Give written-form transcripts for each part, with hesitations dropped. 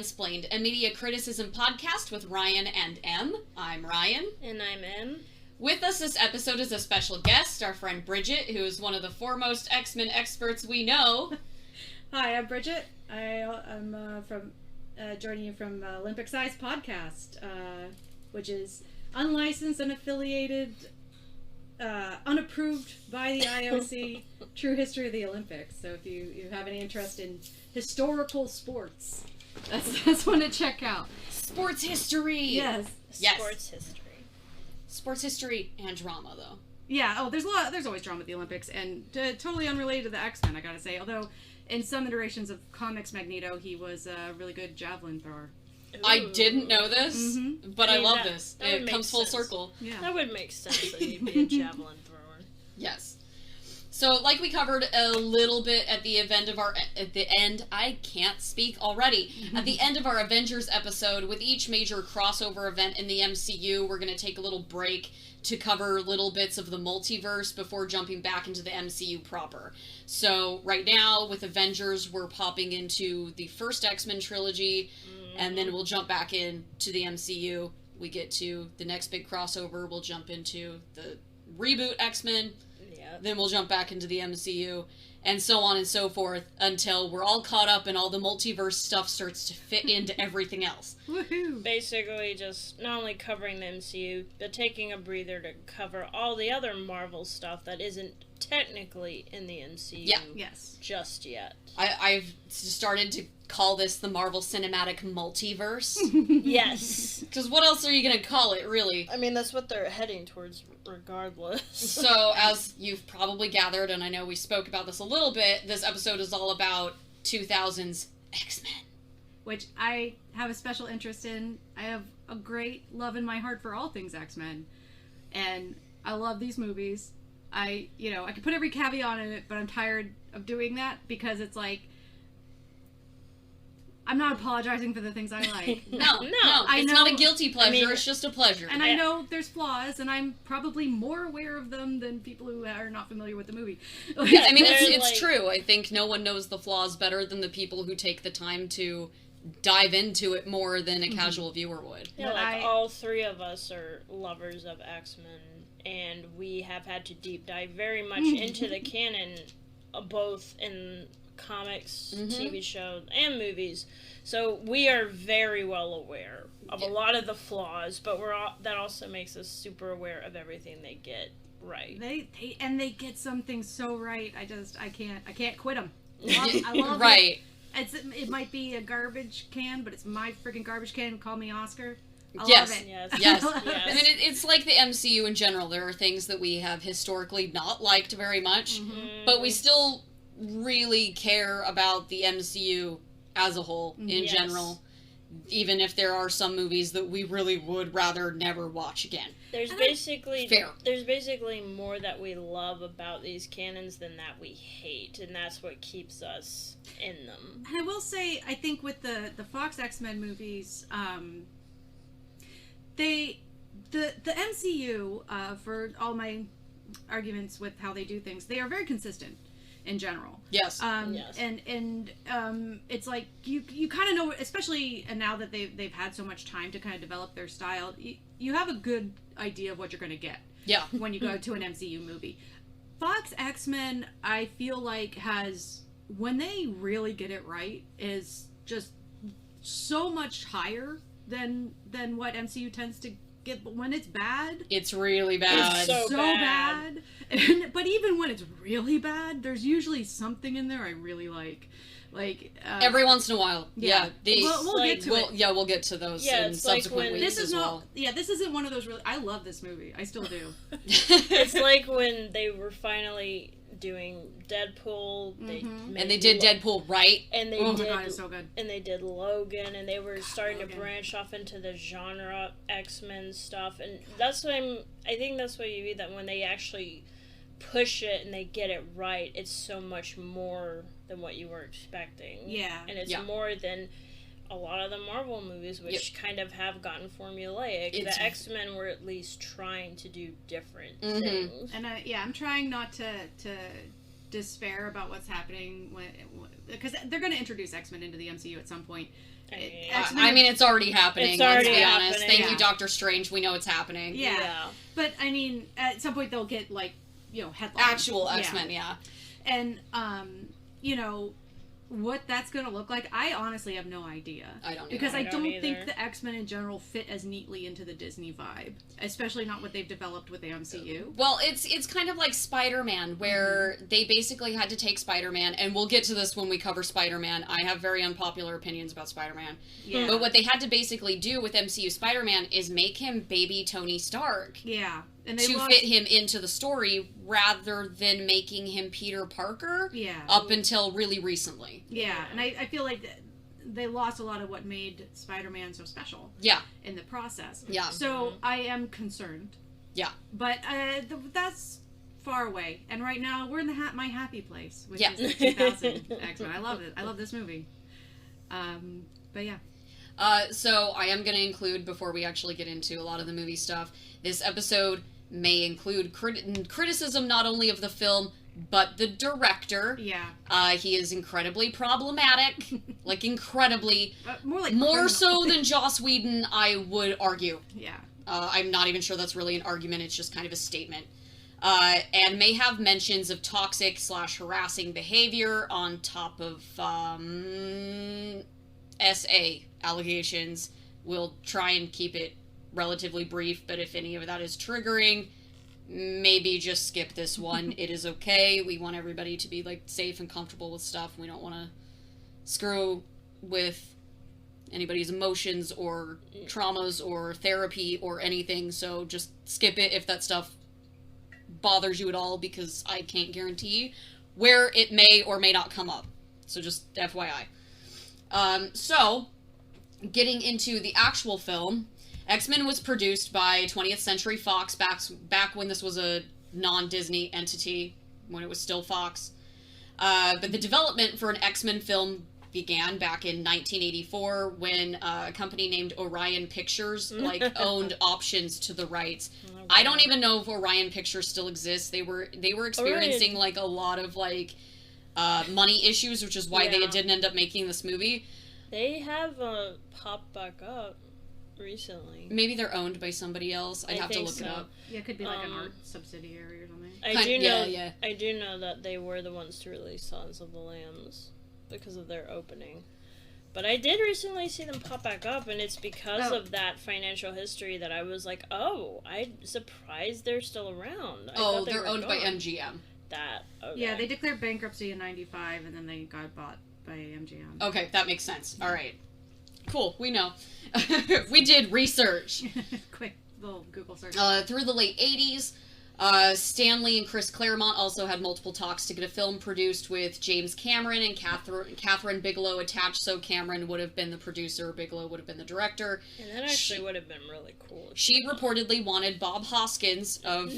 FANSPLAINED, a media criticism podcast with Ryan and Em. I'm Ryan. And I'm Em. With us this episode is a special guest, our friend Bridget, who is one of the foremost X-Men experts we know. Hi, I'm Bridget. I'm joining you from Olympic Size Podcast, which is unlicensed, unaffiliated, unapproved by the IOC, true history of the Olympics. So if you have any interest in historical sports, that's one to check out. Sports history! Yes. Sports history. Sports history and drama, though. Yeah, there's always drama at the Olympics, and totally unrelated to the X-Men, I gotta say. Although, in some iterations of comics Magneto, he was a really good javelin thrower. Ooh. I didn't know this, but I love this. It comes full circle. Yeah. That would make sense that he'd be a javelin thrower. Yes. So, like we covered a little bit at the end of our I can't speak already. At the end of our Avengers episode, with each major crossover event in the MCU, we're going to take a little break to cover little bits of the multiverse before jumping back into the MCU proper. So, right now, with Avengers, we're popping into the first X-Men trilogy, and then we'll jump back into the MCU. We get to the next big crossover, we'll jump into the reboot X-Men, then we'll jump back into the MCU, and so on and so forth, until we're all caught up and all the multiverse stuff starts to fit into everything else. Woohoo! Basically just not only covering the MCU, but taking a breather to cover all the other Marvel stuff that isn't technically in the MCU just yet. I've started to call this the Marvel Cinematic MULTIVERSE. Yes. Because what else are you going to call it, really? I mean, that's what they're heading towards regardless. So, as you've probably gathered, and I know we spoke about this a little bit, this episode is all about 2000's X-Men. Which I have a special interest in. I have a great love in my heart for all things X-Men. And I love these movies. I could put every caveat in it, but I'm tired of doing that because it's like, I'm not apologizing for the things I like. No, it's not a guilty pleasure, it's just a pleasure. And I know there's flaws, and I'm probably more aware of them than people who are not familiar with the movie. Yeah, I mean, it's true. I think no one knows the flaws better than the people who take the time to dive into it more than a casual viewer would. Yeah, all three of us are lovers of X-Men, and we have had to deep dive very much into the canon, both in comics, TV shows, and movies. So we are very well aware of a lot of the flaws, but that also makes us super aware of everything they get right. They get some things so right. I can't quit them. I love right. It might be a garbage can, but it's my freaking garbage can. Call me Oscar. I love it. Yes. I mean, it's like the MCU in general. There are things that we have historically not liked very much, but we still really care about the MCU as a whole in general, even if there are some movies that we really would rather never watch again. There's basically more that we love about these canons than that we hate, and that's what keeps us in them. And I will say, I think with the Fox X-Men movies, the MCU, for all my arguments with how they do things, they are very consistent in general. Yes. And it's like you kind of know, especially and now that they've had so much time to kind of develop their style, you have a good idea of what you're going to get. Yeah. When you go to an MCU movie. Fox X-Men, I feel like has, when they really get it right, is just so much higher than what MCU tends to get. But when it's bad, it's really bad. It's so bad. But even when it's really bad, there's usually something in there I really like. Every once in a while. Yeah. We'll get to it. Yeah, we'll get to those in subsequent weeks as well. This isn't one of those really... I love this movie. I still do. It's like when they were finally doing Deadpool. They did Deadpool right. And they did, God, it's so good. And they did Logan, and they were starting to branch off into the genre X-Men stuff. And that's what I think that's what you mean, that when they actually push it and they get it right, it's so much more than what you were expecting. Yeah. And it's more than a lot of the Marvel movies, which kind of have gotten formulaic. The X-Men were at least trying to do different things. And I'm trying not to despair about what's happening because they're going to introduce X-Men into the MCU at some point. I mean, it's already happening. It's already let's be honest. happening. Thank you, Doctor Strange. We know it's happening. Yeah. But I mean, at some point they'll get like, headlines. Actual X-Men, yeah. And what that's going to look like, I honestly have no idea. I don't because I don't either. think the X-Men in general fit as neatly into the Disney vibe, especially not what they've developed with the MCU. Well, it's kind of like Spider-Man, where they basically had to take Spider-Man, and we'll get to this when we cover Spider-Man. I have very unpopular opinions about Spider-Man. Yeah. But what they had to basically do with MCU Spider-Man is make him baby Tony Stark. Yeah. And to fit him into the story rather than making him Peter Parker. Yeah. Up until really recently. Yeah, and I feel like they lost a lot of what made Spider-Man so special. Yeah. In the process. Yeah. So I am concerned. Yeah. But that's far away, and right now we're in my happy place, which Yeah. is the 2000 X-Men. I love it. I love this movie. But yeah. So I am going to include, before we actually get into a lot of the movie stuff, this episode may include criticism not only of the film, but the director. Yeah. He is incredibly problematic. Like, incredibly. More so than Joss Whedon, I would argue. Yeah. I'm not even sure that's really an argument, it's just kind of a statement. And may have mentions of toxic/harassing behavior on top of SA allegations. We'll try and keep it relatively brief, but if any of that is triggering, maybe just skip this one. It is okay. We want everybody to be like safe and comfortable with stuff. We don't want to screw with anybody's emotions or traumas or therapy or anything, so just skip it if that stuff bothers you at all, because I can't guarantee where it may or may not come up. So just FYI. So, getting into the actual film, X-Men was produced by 20th Century Fox back when this was a non-Disney entity, when it was still Fox. But the development for an X-Men film began back in 1984 when a company named Orion Pictures owned options to the rights. Okay. I don't even know if Orion Pictures still exists. They were experiencing a lot of money issues, which is why they didn't end up making this movie. They have popped back up recently. Maybe they're owned by somebody else. I'd have to look it up. Yeah, it could be like an art subsidiary or something. I do know that they were the ones to release Silence of the Lambs because of their opening. But I did recently see them pop back up, and it's because of that financial history that I was like, oh, I'm surprised they're still around. They're owned by MGM. Okay. Yeah, they declared bankruptcy in 95, and then they got bought by MGM. Okay, that makes sense. All right. Cool, we know. We did research. Quick little Google search. Through the late 80s, Stan Lee and Chris Claremont also had multiple talks to get a film produced with James Cameron and Catherine Bigelow attached, so Cameron would have been the producer, Bigelow would have been the director. And that actually would have been really cool. She reportedly wanted Bob Hoskins of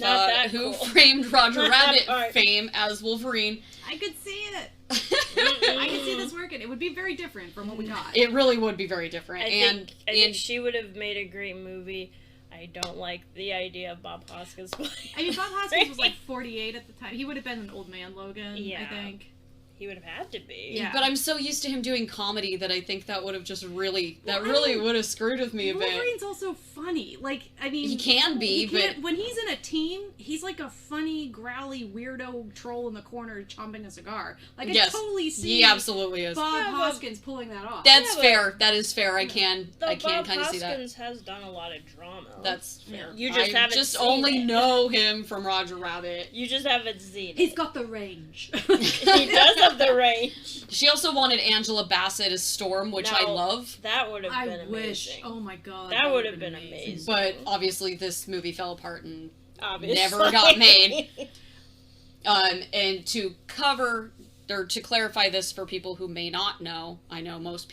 Who cool. Framed Roger Rabbit fame as Wolverine. I could see it. I could see this working. It would be very different from what we got. It really would be very different. I think she would have made a great movie. I don't like the idea of Bob Hoskins playing. I mean, Bob Hoskins was 48 at the time. He would have been an old man Logan, I think. He would have had to be. Yeah. But I'm so used to him doing comedy that I think that would have just really would have screwed with me a bit. Wolverine's also funny. He can be, but when he's in a team, he's like a funny, growly, weirdo troll in the corner chomping a cigar. I totally see he absolutely is. Bob Hoskins pulling that off. That's fair. That is fair. I can kind of see that. Bob Hoskins has done a lot of drama. That's fair. You just haven't just seen only it. know him from Roger Rabbit. You just haven't seen it. He's got the range. He does have the range. She also wanted Angela Bassett as Storm, which I love. That would have been I wish. amazing. Oh my god. That would have been amazing. But obviously this movie fell apart and Obviously. never got made. And to clarify this for people who may not know, I know most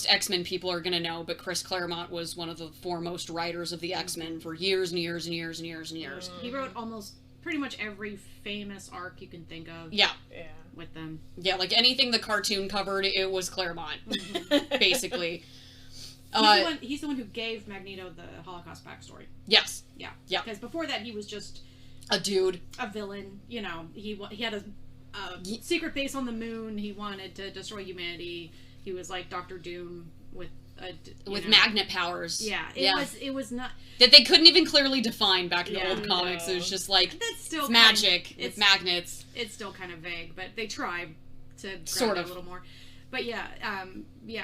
X-Men people are going to know, but Chris Claremont was one of the foremost writers of the X-Men for years and years and years and years and years. He wrote pretty much every famous arc you can think of. Yeah. With them. Yeah, anything the cartoon covered, it was Claremont, basically. He's the one who gave Magneto the Holocaust backstory. Yes. Yeah. Yeah. Because before that, he was just a dude, a villain. He had secret base on the moon. He wanted to destroy humanity. He was like Doctor Doom with magnet powers. Yeah, it was not that they couldn't even clearly define back in the old comics. It was just like that's still it's magic with magnets. It's still kind of vague, but they tried to sort of a little more. But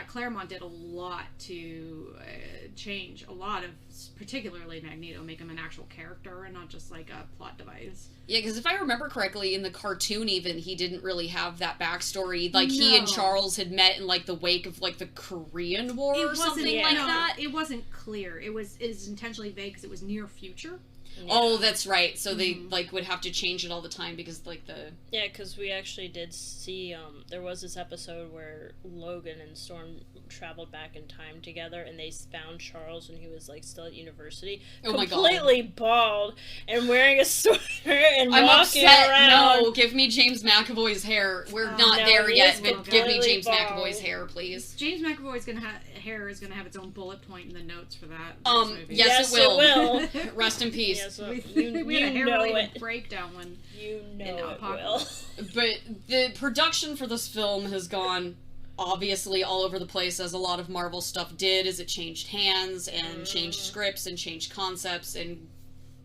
Claremont did a lot to change a lot of, particularly Magneto, make him an actual character and not just like a plot device. Yeah, because if I remember correctly, in the cartoon even, he didn't really have that backstory. Like, he and Charles had met in, like, the wake of, like, the Korean War or something like that. It wasn't clear. It was intentionally vague because it was near future. Yeah. Oh, that's right. So they, like, would have to change it all the time because, like, the... Yeah, because we actually did see, there was this episode where Logan and Storm traveled back in time together, and they found Charles when he was, like, still at university. Oh my God. Completely bald, and wearing a sweater, and I'm walking upset. around. No, give me James McAvoy's hair. We're not there yet, but give me James McAvoy's hair, please. James McAvoy's hair is gonna have its own bullet point in the notes for that. Yes, it will. Rest in peace. Yes, we had a hair-related breakdown when you know it will. But the production for this film has gone obviously all over the place, as a lot of Marvel stuff did, as it changed hands and changed scripts and changed concepts and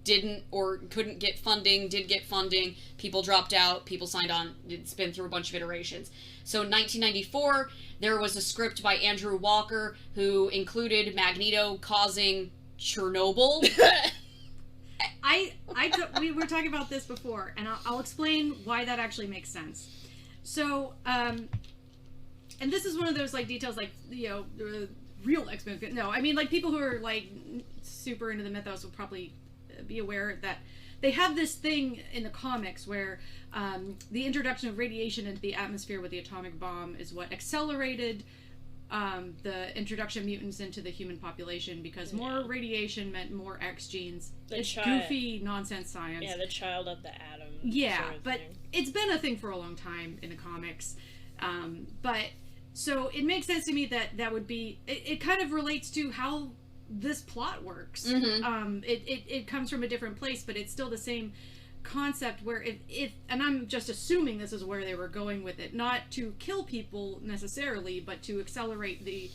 didn't or couldn't get funding, did get funding, people dropped out, people signed on. It's been through a bunch of iterations. So in 1994, there was a script by Andrew Walker who included Magneto causing Chernobyl. We were talking about this before, and I'll explain why that actually makes sense. So, and this is one of those, like, details, like, you know, the real X-Men. No, I mean, like, people who are, like, super into the mythos will probably be aware that they have this thing in the comics where the introduction of radiation into the atmosphere with the atomic bomb is what accelerated the introduction of mutants into the human population, because more radiation meant more X genes. It's goofy nonsense science. Yeah, the child of the atom. Yeah, sort of but thing. It's been a thing for a long time in the comics. But so it makes sense to me that would be. It kind of relates to how this plot works. It comes from a different place, but it's still the same concept where if and I'm just assuming this is where they were going with it, not to kill people necessarily, but to accelerate the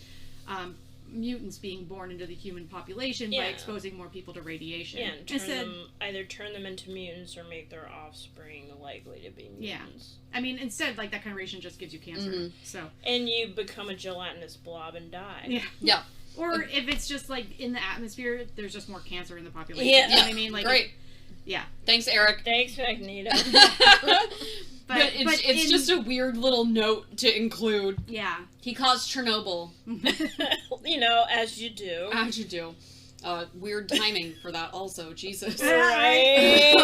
mutants being born into the human population by exposing more people to radiation. Yeah, and either turn them into mutants or make their offspring likely to be mutants. Yeah. I mean, instead, like, that kind of radiation just gives you cancer. So. And you become a gelatinous blob and die. Yeah. Yeah. Or if it's just, like, in the atmosphere, there's just more cancer in the population. Yeah. You know what I mean? Like, great. Yeah. Thanks, Eric. Thanks, Magneto. but it's just a weird little note to include. Yeah. He caused Chernobyl. You know, as you do. As you do. Weird timing for that also. Jesus. Right.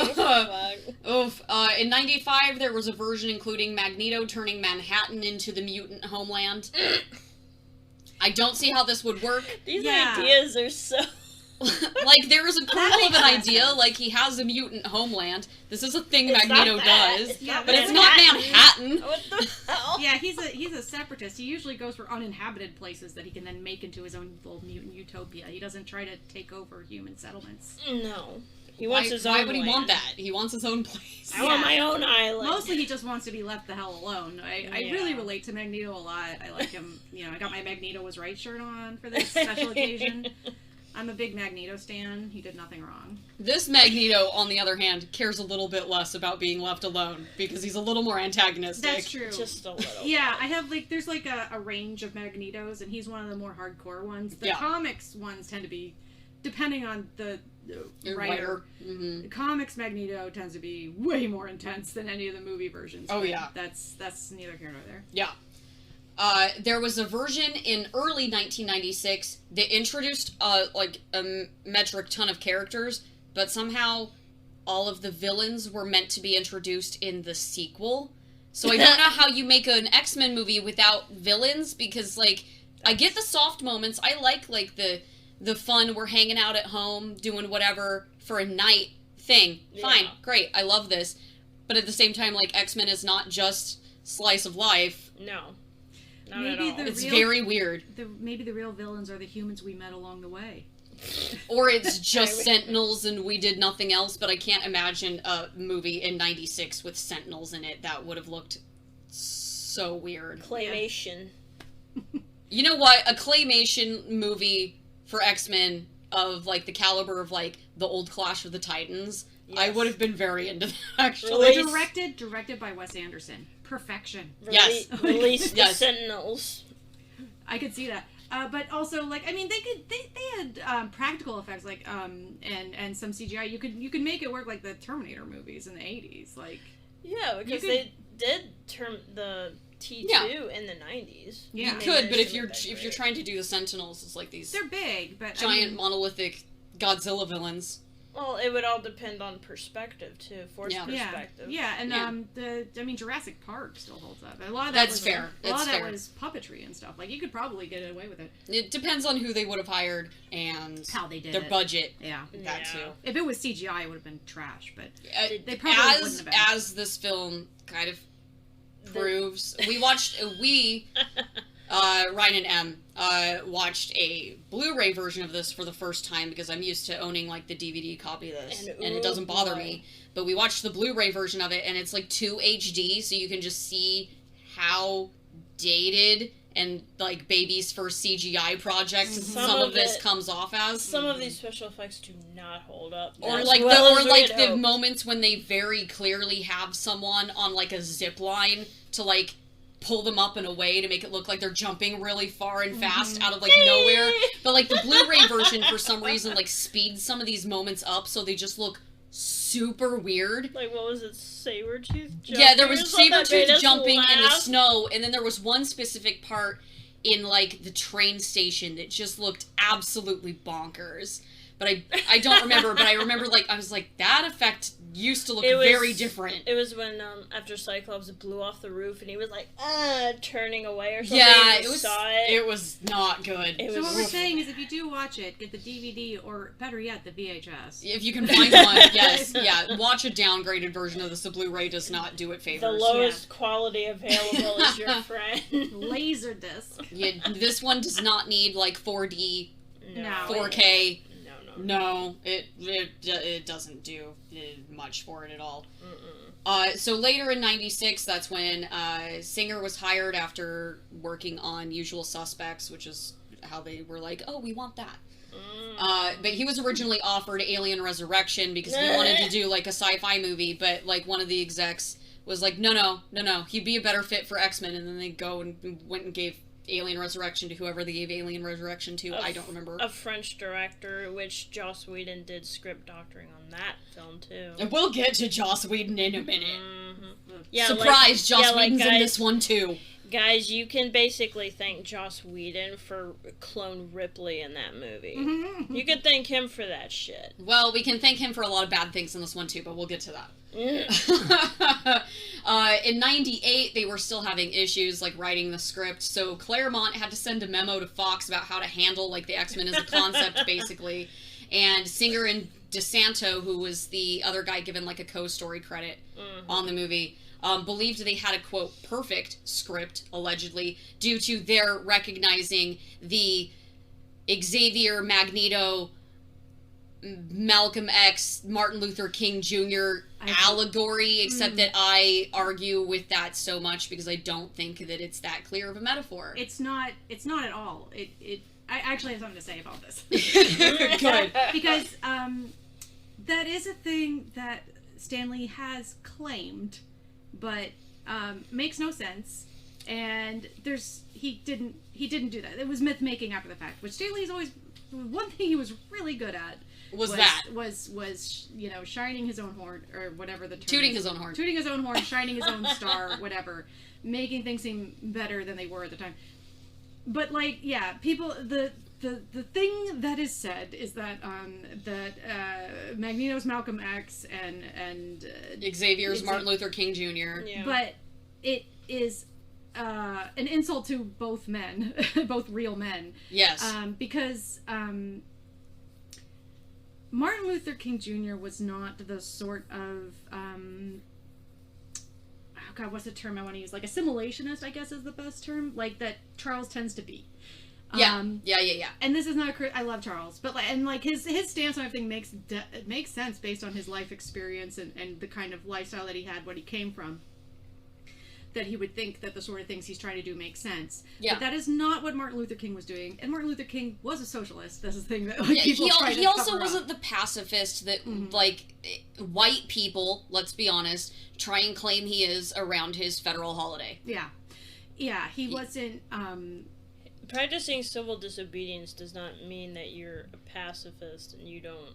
Oof. In 95, there was a version including Magneto turning Manhattan into the mutant homeland. I don't see how this would work. These ideas are so... Like, there is a kernel of an idea, like, he has a mutant homeland. This is a thing Magneto does, but it's not Manhattan. What the hell? Yeah, he's a separatist. He usually goes for uninhabited places that he can then make into his own little mutant utopia. He doesn't try to take over human settlements. No. He wants his own Why would he land. want that? He wants his own place. I want my own island. Mostly he just wants to be left the hell alone. I really relate to Magneto a lot. I like him. You know, I got my Magneto was right shirt on for this special occasion. I'm a big Magneto stan. He did nothing wrong. This Magneto, on the other hand, cares a little bit less about being left alone, because he's a little more antagonistic. That's true. Just a little. Yeah, I have, like, there's, like, a range of Magnetos, and he's one of the more hardcore ones. The comics ones tend to be, depending on the writer. The comics Magneto tends to be way more intense than any of the movie versions. Oh, yeah. That's neither here nor there. Yeah. There was a version in early 1996 that introduced, like, a metric ton of characters, but somehow all of the villains were meant to be introduced in the sequel. So I don't know how you make an X-Men movie without villains, because, like, I get the soft moments. I like the fun, we're hanging out at home, doing whatever for a night thing. Fine, great, I love this. But at the same time, like, X-Men is not just slice of life. No. Not Maybe at all. It's very weird. Maybe the real villains are the humans we met along the way. Or it's just Sentinels and we did nothing else, but I can't imagine a movie in 96 with Sentinels in it. That would have looked so weird. Claymation. You know what? A claymation movie for X-Men of, like, the caliber of, like, the old Clash of the Titans, yes. I would have been very into that, actually. Directed by Wes Anderson. Perfection. Yes. Release the Sentinels. I could see that. But also, like, I mean, they had practical effects, like, and some CGI. You could make it work like the Terminator movies in the 80s, like. Yeah, because they did term the T2 in the 90s. Yeah, you could, but if you're trying to do the Sentinels, it's like these. They're big, but giant monolithic Godzilla villains. Well, it would all depend on perspective too, perspective. Yeah, and Jurassic Park still holds up. A lot of That's fair. A lot of that was puppetry and stuff. Like, you could probably get away with it. It depends on who they would have hired and how they did their budget. Yeah, that too. If it was CGI, it would have been trash. But they probably wouldn't have been. As this film kind of proves, Ryan and M watched a Blu-ray version of this for the first time because I'm used to owning, like, the DVD copy of this, and it doesn't bother me. But we watched the Blu-ray version of it, and it's, like, 2 HD, so you can just see how dated and, like, baby's first CGI project some of this comes off as. Some of these special effects do not hold up. Or the moments when they very clearly have someone on, like, a zip line to, like, pull them up in a way to make it look like they're jumping really far and fast out of, like, nowhere. But, like, the Blu-ray version, for some reason, like, speeds some of these moments up so they just look super weird. Like, what was it? Sabretooth jumping? Yeah, there was Sabretooth jumping in the snow, and then there was one specific part in, like, the train station that just looked absolutely bonkers. But I don't remember, but I remember, like, I was like, that effect used to look very different. It was when, after Cyclops blew off the roof and he was like, turning away or something. Yeah, it was not good. So what we're saying is, if you do watch it, get the DVD, or better yet, the VHS. If you can find one, yes, yeah. Watch a downgraded version of this. The Blu-ray does not do it favors. The lowest quality available is your friend. Laserdisc. Yeah, this one does not need, like, 4D, 4K. No, it doesn't do much for it at all. So later in 96, that's when Singer was hired after working on Usual Suspects, which is how they were like, oh, we want that. But he was originally offered Alien Resurrection because he wanted to do, like, a sci-fi movie, but, like, one of the execs was like, no, he'd be a better fit for X-Men, and then they go and went and gave Alien Resurrection to whoever they gave Alien Resurrection to. I don't remember. A French director, which Joss Whedon did script doctoring on that film, too. And we'll get to Joss Whedon in a minute. Yeah, surprise, Joss Whedon's in this one, too. Guys, you can basically thank Joss Whedon for Clone Ripley in that movie. You can thank him for that shit. Well, we can thank him for a lot of bad things in this one, too, but we'll get to that. In 98, they were still having issues, like, writing the script, so Claremont had to send a memo to Fox about how to handle, like, the X-Men as a concept, basically. And Singer and DeSanto, who was the other guy given, like, a co-story credit on the movie, believed they had a, quote, perfect script, allegedly, due to their recognizing the Xavier, Magneto, Malcolm X, Martin Luther King Jr. allegory, except that I argue with that so much because I don't think that it's that clear of a metaphor. It's not at all. I actually have something to say about this. Good. Because that is a thing that Stanley has claimed, but makes no sense. And he didn't do that. It was myth making after the fact, which Stanley's always, one thing he was really good at was shining his own horn, or whatever the term tooting his own horn, shining his own star, whatever, making things seem better than they were at the time. But, like, yeah, people, the thing that is said is that Magneto's Malcolm X and Xavier's Martin Luther King Jr. Yeah. But it is an insult to both men, both real men. Yes. Because Martin Luther King Jr. was not the sort of what's the term I want to use? Like, assimilationist, I guess, is the best term. Like, that Charles tends to be. Yeah. And this is not I love Charles, but his stance on everything makes sense based on his life experience and the kind of lifestyle that he had, what he came from. That he would think that the sort of things he's trying to do make sense. Yeah. But that is not what Martin Luther King was doing. And Martin Luther King was a socialist. That's the thing that people try to he also cover wasn't up. the pacifist that white people, let's be honest, try and claim he is around his federal holiday. Yeah, he wasn't practicing civil disobedience does not mean that you're a pacifist and you don't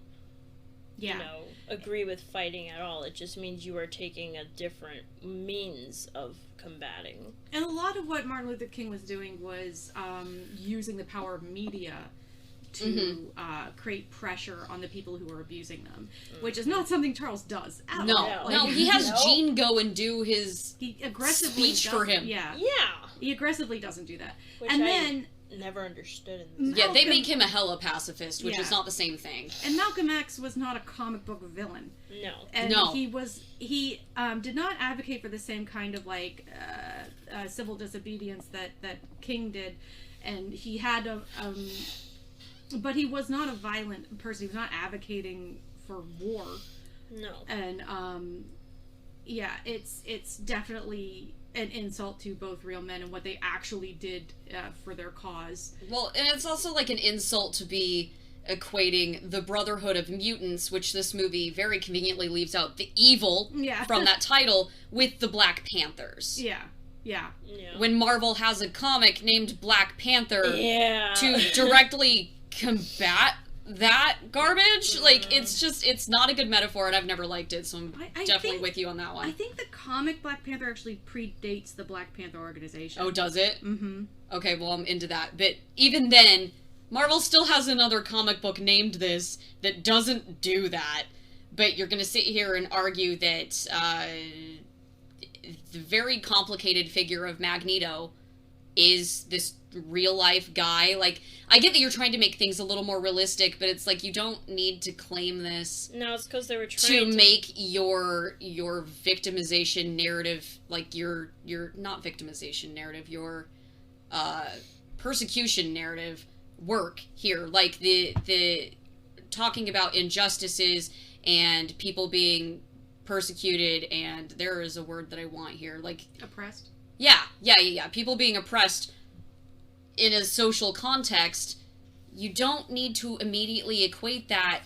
agree with fighting at all. It just means you are taking a different means of combating. And a lot of what Martin Luther King was doing was using the power of media to create pressure on the people who are abusing them, which is not something Charles does at all. No, he has Gene go and do his speech for him. Yeah. He aggressively doesn't do that. Which I never understood. They make him a hella pacifist, which is not the same thing. And Malcolm X was not a comic book villain. No. And he did not advocate for the same kind of civil disobedience that King did, and he had but he was not a violent person. He was not advocating for war. No. And it's definitely an insult to both real men and what they actually did for their cause. Well, and it's also like an insult to be equating the Brotherhood of Mutants, which this movie very conveniently leaves out the evil from that title, with the Black Panthers. Yeah. When Marvel has a comic named Black Panther to directly combat that garbage, it's not a good metaphor, and I've never liked it, so I'm definitely with you on that one. I think the comic Black Panther actually predates the Black Panther organization. Oh, does it? Mm-hmm. Okay, well, I'm into that. But even then, Marvel still has another comic book named this that doesn't do that. But you're gonna sit here and argue that the very complicated figure of Magneto is this real-life guy. I get that you're trying to make things a little more realistic, but it's you don't need to claim this. No, it's because they were trying to make your victimization narrative, your not victimization narrative, your persecution narrative work here. The talking about injustices and people being persecuted, and there is a word that I want here, oppressed. Yeah. People being oppressed in a social context, you don't need to immediately equate that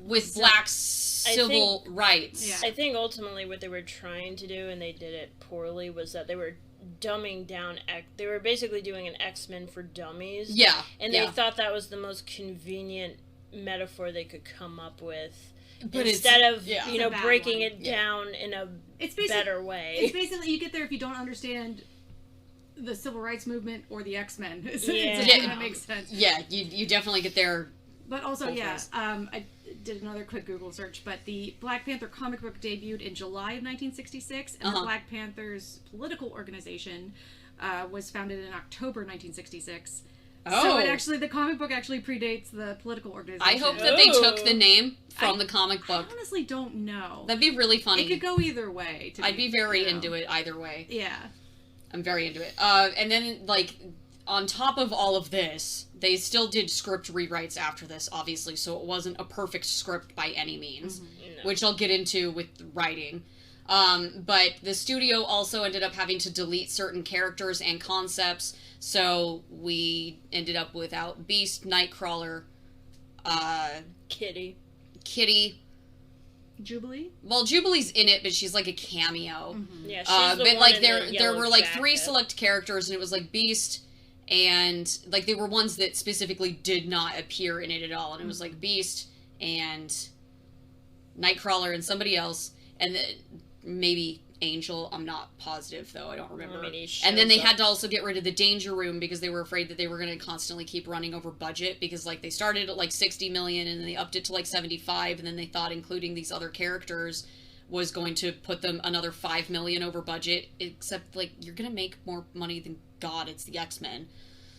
with black civil rights. Yeah. I think ultimately what they were trying to do, and they did it poorly, was that they were dumbing down. They were basically doing an X-Men for dummies. Yeah. And they thought that was the most convenient metaphor they could come up with. But instead of breaking one. it down in a better way. It's basically, you get there if you don't understand the civil rights movement or the X-Men. That makes sense. Yeah, you definitely get there. But also, I did another quick Google search, but the Black Panther comic book debuted in July of 1966, and the Black Panthers political organization was founded in October 1966. Oh. So the comic book actually predates the political organization. I hope that they took the name from the comic book. I honestly don't know. That'd be really funny. It could go either way. I'd be very into it either way. Yeah. I'm very into it. And then, on top of all of this, they still did script rewrites after this, obviously, so it wasn't a perfect script by any means, which I'll get into with writing. But the studio also ended up having to delete certain characters and concepts, so we ended up without Beast, Nightcrawler, Kitty. Jubilee? Well, Jubilee's in it, but she's a cameo. Mm-hmm. Yeah, she's the one in the there were jacket. 3 select characters, and it was Beast, and they were ones that specifically did not appear in it at all, and it was Beast and Nightcrawler and somebody else, and then maybe Angel. I'm not positive, though. I don't remember. And then they had to also get rid of the Danger Room because they were afraid that they were going to constantly keep running over budget, because they started at 60 million and then they upped it to 75, and then they thought including these other characters was going to put them another 5 million over budget, except you're going to make more money than God. It's the X-Men.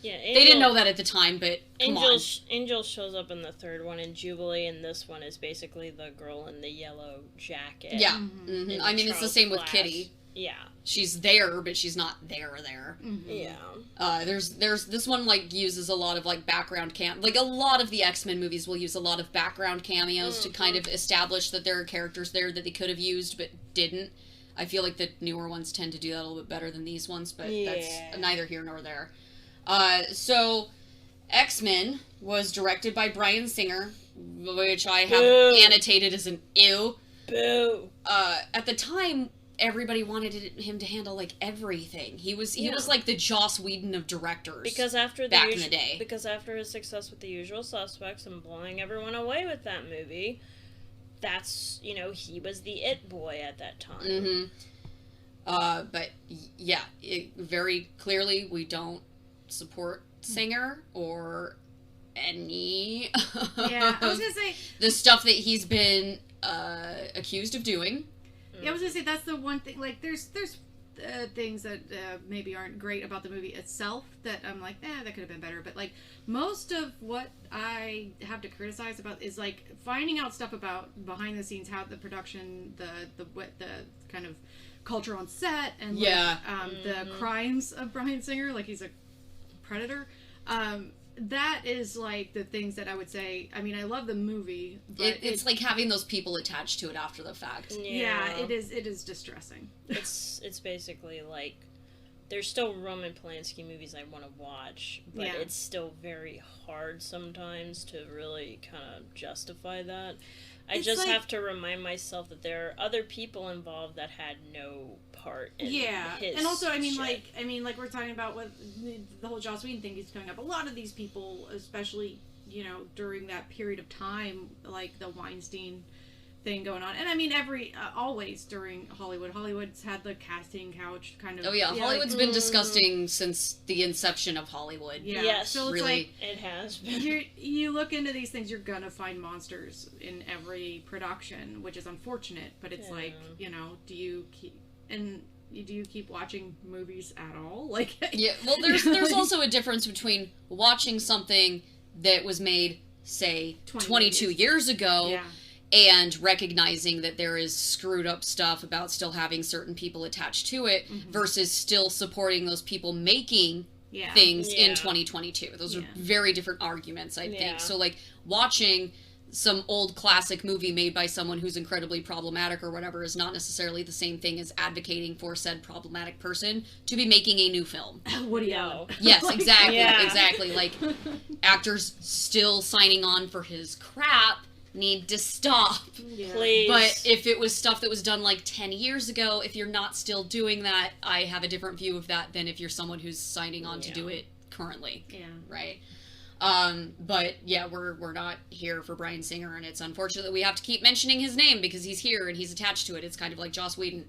Yeah, they didn't know that at the time, but come on. Angel shows up in the third one in Jubilee, and this one is basically the girl in the yellow jacket. Yeah. Mm-hmm. I mean, it's the same with Kitty. Yeah. She's there, but she's not there. Mm-hmm. Yeah. There's this one, like, uses a lot of, like, background like, a lot of the X-Men movies will use a lot of background cameos to kind of establish that there are characters there that they could have used but didn't. I feel like the newer ones tend to do that a little bit better than these ones, but that's neither here nor there. So, X-Men was directed by Bryan Singer, which I have annotated as an ew. Boo. At the time, everybody wanted him to handle, like, everything. He was like the Joss Whedon of directors. Because after back in the day. Because after his success with The Usual Suspects and blowing everyone away with that movie, that's, he was the it boy at that time. Mm-hmm. But yeah, very clearly we don't support Singer or any I was gonna say the stuff that he's been accused of doing. Yeah, I was gonna say that's the one thing. Like, there's things that maybe aren't great about the movie itself that I'm like, that could have been better. But, like, most of what I have to criticize about is, like, finding out stuff about behind the scenes, how the production, the kind of culture on set, and the crimes of Bryan Singer, like he's a predator. That is, like, the things that I would say. I mean, I love the movie, but it's like having those people attached to it after the fact. Yeah, it is distressing. It's basically like there's still Roman Polanski movies I want to watch, but it's still very hard sometimes to really kind of justify that. I just have to remind myself that there are other people involved that had no part in his and also, I mean, shit. like we're talking about what the whole Joss Whedon thing is coming up. A lot of these people, especially, during that period of time, like the Weinstein thing going on, and I mean, always during Hollywood's had the casting couch kind of. Oh yeah, Hollywood's been disgusting since the inception of Hollywood. Yeah, yes, so it's really, like it has been. You look into these things, you're gonna find monsters in every production, which is unfortunate. But it's like, do you keep watching movies at all? Like, well, there's also a difference between watching something that was made, say, 22 years ago. And recognizing that there is screwed up stuff about still having certain people attached to it versus still supporting those people making things in 2022. Those are very different arguments, I think. So, like, watching some old classic movie made by someone who's incredibly problematic or whatever is not necessarily the same thing as advocating for said problematic person to be making a new film. Woody Allen. Yes, exactly. Exactly. Like, actors still signing on for his crap need to stop. Please. But if it was stuff that was done like 10 years ago, if you're not still doing that, I have a different view of that than if you're someone who's signing on to do it currently. Right? But yeah, we're not here for Bryan Singer, and it's unfortunate that we have to keep mentioning his name because he's here and he's attached to it. It's kind of like Joss Whedon.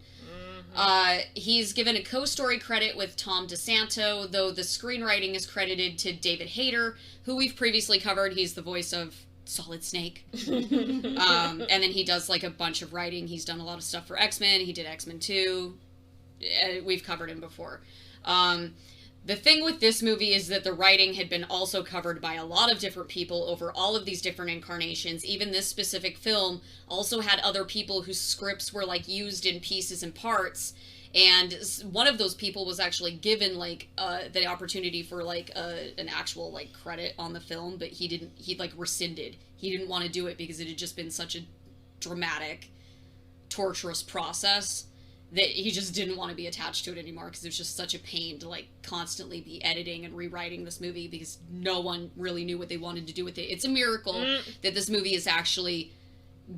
He's given a co-story credit with Tom DeSanto, though the screenwriting is credited to David Hayter, who we've previously covered. He's the voice of Solid Snake. And then he does, like, a bunch of writing. He's done a lot of stuff for X-Men. He did X-Men 2. We've covered him before. The thing with this movie is that the writing had been also covered by a lot of different people over all of these different incarnations. Even this specific film also had other people whose scripts were, like, used in pieces and parts. And one of those people was actually given, like, the opportunity for, like, an actual, like, credit on the film, but he, like, rescinded. He didn't want to do it because it had just been such a dramatic, torturous process that he just didn't want to be attached to it anymore because it was just such a pain to, like, constantly be editing and rewriting this movie because no one really knew what they wanted to do with it. It's a miracle that this movie is actually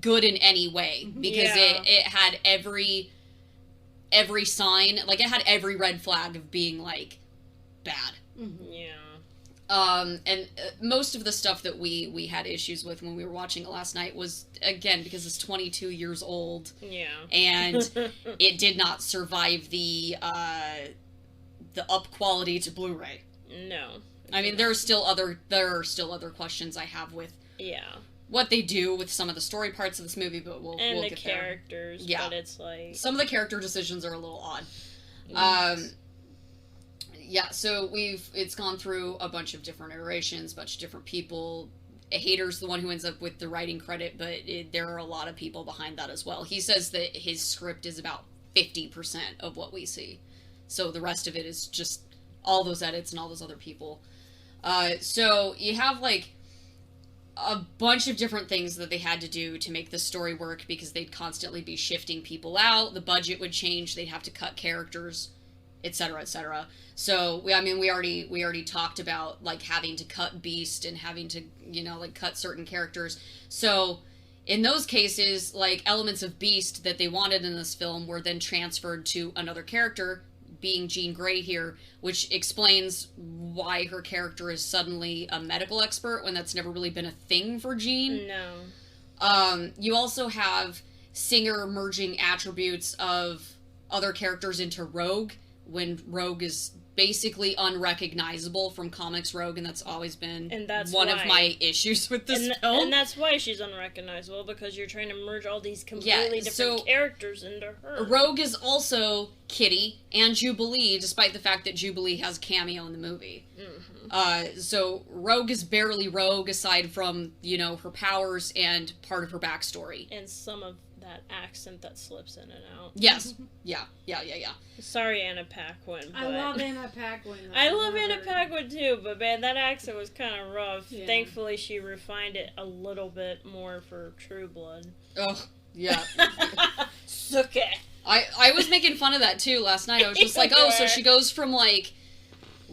good in any way because it had every sign, like, it had every red flag of being, like, bad. And most of the stuff that we had issues with when we were watching it last night was, again, because it's 22 years old. And it did not survive the up quality to Blu-ray. No. I mean, there are still other questions I have with what they do with some of the story parts of this movie, but we'll get there. And the characters, but it's like... Some of the character decisions are a little odd. So it's gone through a bunch of different iterations, a bunch of different people. Hader's the one who ends up with the writing credit, but there are a lot of people behind that as well. He says that his script is about 50% of what we see. So the rest of it is just all those edits and all those other people. So you have, like, a bunch of different things that they had to do to make the story work, because they'd constantly be shifting people out, the budget would change, they'd have to cut characters, etc., etc. So, we already talked about, like, having to cut Beast and having to, like, cut certain characters. So, in those cases, like, elements of Beast that they wanted in this film were then transferred to another character, being Jean Grey here, which explains why her character is suddenly a medical expert when that's never really been a thing for Jean. No. You also have Singer merging attributes of other characters into Rogue, when Rogue is basically unrecognizable from comics Rogue, and that's always been one of my issues with this film. And that's why she's unrecognizable, because you're trying to merge all these completely different characters into her. Rogue is also Kitty and Jubilee, despite the fact that Jubilee has cameo in the movie. Mm-hmm. So Rogue is barely Rogue, aside from, her powers and part of her backstory. And some of that accent that slips in and out. Yes. Yeah. Sorry, Anna Paquin. I love Anna Paquin. I love Anna Paquin too, but man, that accent was kind of rough. Yeah. Thankfully, she refined it a little bit more for True Blood. Oh, yeah. Circa. I was making fun of that too last night. I was just like, oh, so she goes from, like,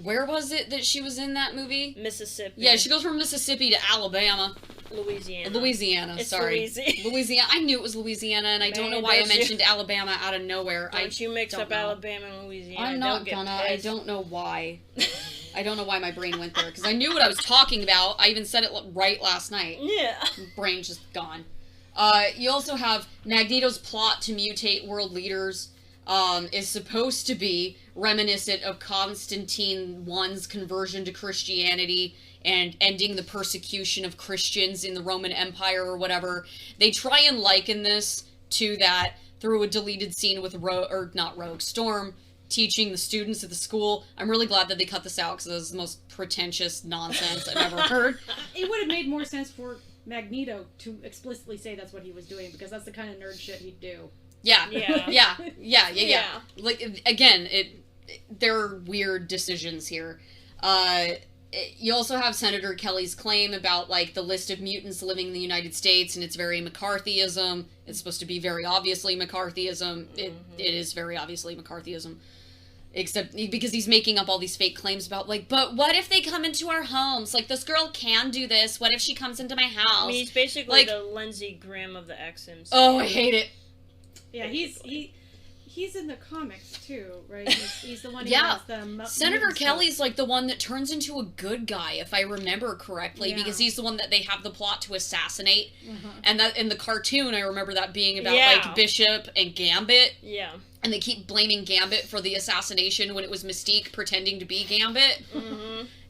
where was it that she was in that movie? Mississippi. Yeah, she goes from Mississippi to Alabama. Louisiana, sorry. Louisiana. I knew it was Louisiana, and I don't know why I mentioned Alabama out of nowhere. Don't you mix up Alabama and Louisiana. I'm not gonna. I don't know why. I don't know why my brain went there, because I knew what I was talking about. I even said it right last night. Yeah. Brain's just gone. You also have Magneto's plot to mutate world leaders is supposed to be reminiscent of Constantine I's conversion to Christianity and ending the persecution of Christians in the Roman Empire or whatever. They try and liken this to that through a deleted scene with Storm teaching the students at the school. I'm really glad that they cut this out, because it was the most pretentious nonsense I've ever heard. It would have made more sense for Magneto to explicitly say that's what he was doing, because that's the kind of nerd shit he'd do. Yeah. Like, again, there are weird decisions here. You also have Senator Kelly's claim about, like, the list of mutants living in the United States, and it's very McCarthyism. It's supposed to be very obviously McCarthyism. It is very obviously McCarthyism. Except because he's making up all these fake claims about, like, but what if they come into our homes? Like, this girl can do this. What if she comes into my house? I mean, he's basically, like, the Lindsey Graham of the X-Men. Oh, I hate it. Yeah, he's in the comics too, right? He's the one who has them. Senator Kelly's like the one that turns into a good guy, if I remember correctly, because he's the one that they have the plot to assassinate. And that in the cartoon, I remember that being about like Bishop and Gambit. Yeah. And they keep blaming Gambit for the assassination when it was Mystique pretending to be Gambit.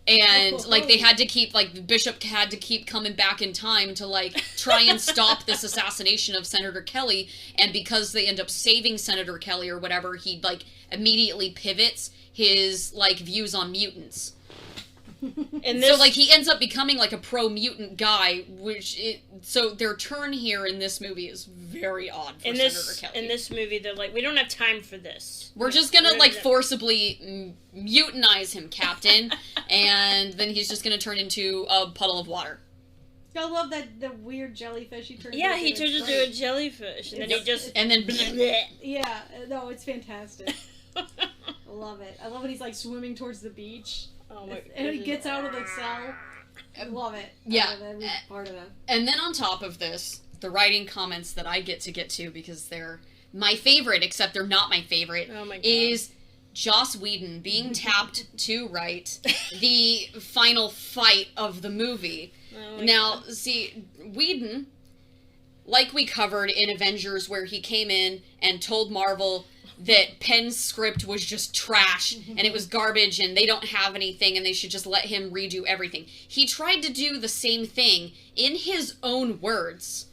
And, like, they had to keep, like, Bishop had to keep coming back in time to, like, try and stop this assassination of Senator Kelly. And because they end up saving Senator Kelly or whatever, he, like, immediately pivots his, like, views on mutants. So, like, he ends up becoming, like, a pro-mutant guy, so their turn here in this movie is very odd for Senator Kelly. In this movie, they're like, we don't have time for this. We're just gonna, like, forcibly mutinize him, Captain, and then he's just gonna turn into a puddle of water. I love the weird jellyfish he turns into. Yeah, he turns into a jellyfish, and then he just... And then... Yeah, no, it's fantastic. I love it. I love when he's, like, swimming towards the beach. Oh my and he gets out of the cell. I love it. Yeah. Every part of it. And then on top of this, the writing comments that I get to because they're my favorite, except they're not my favorite, is Joss Whedon being tapped to write the final fight of the movie. Now, see, Whedon, like we covered in Avengers, where he came in and told Marvel that Penn's script was just trash and it was garbage and they don't have anything and they should just let him redo everything. He tried to do the same thing in his own words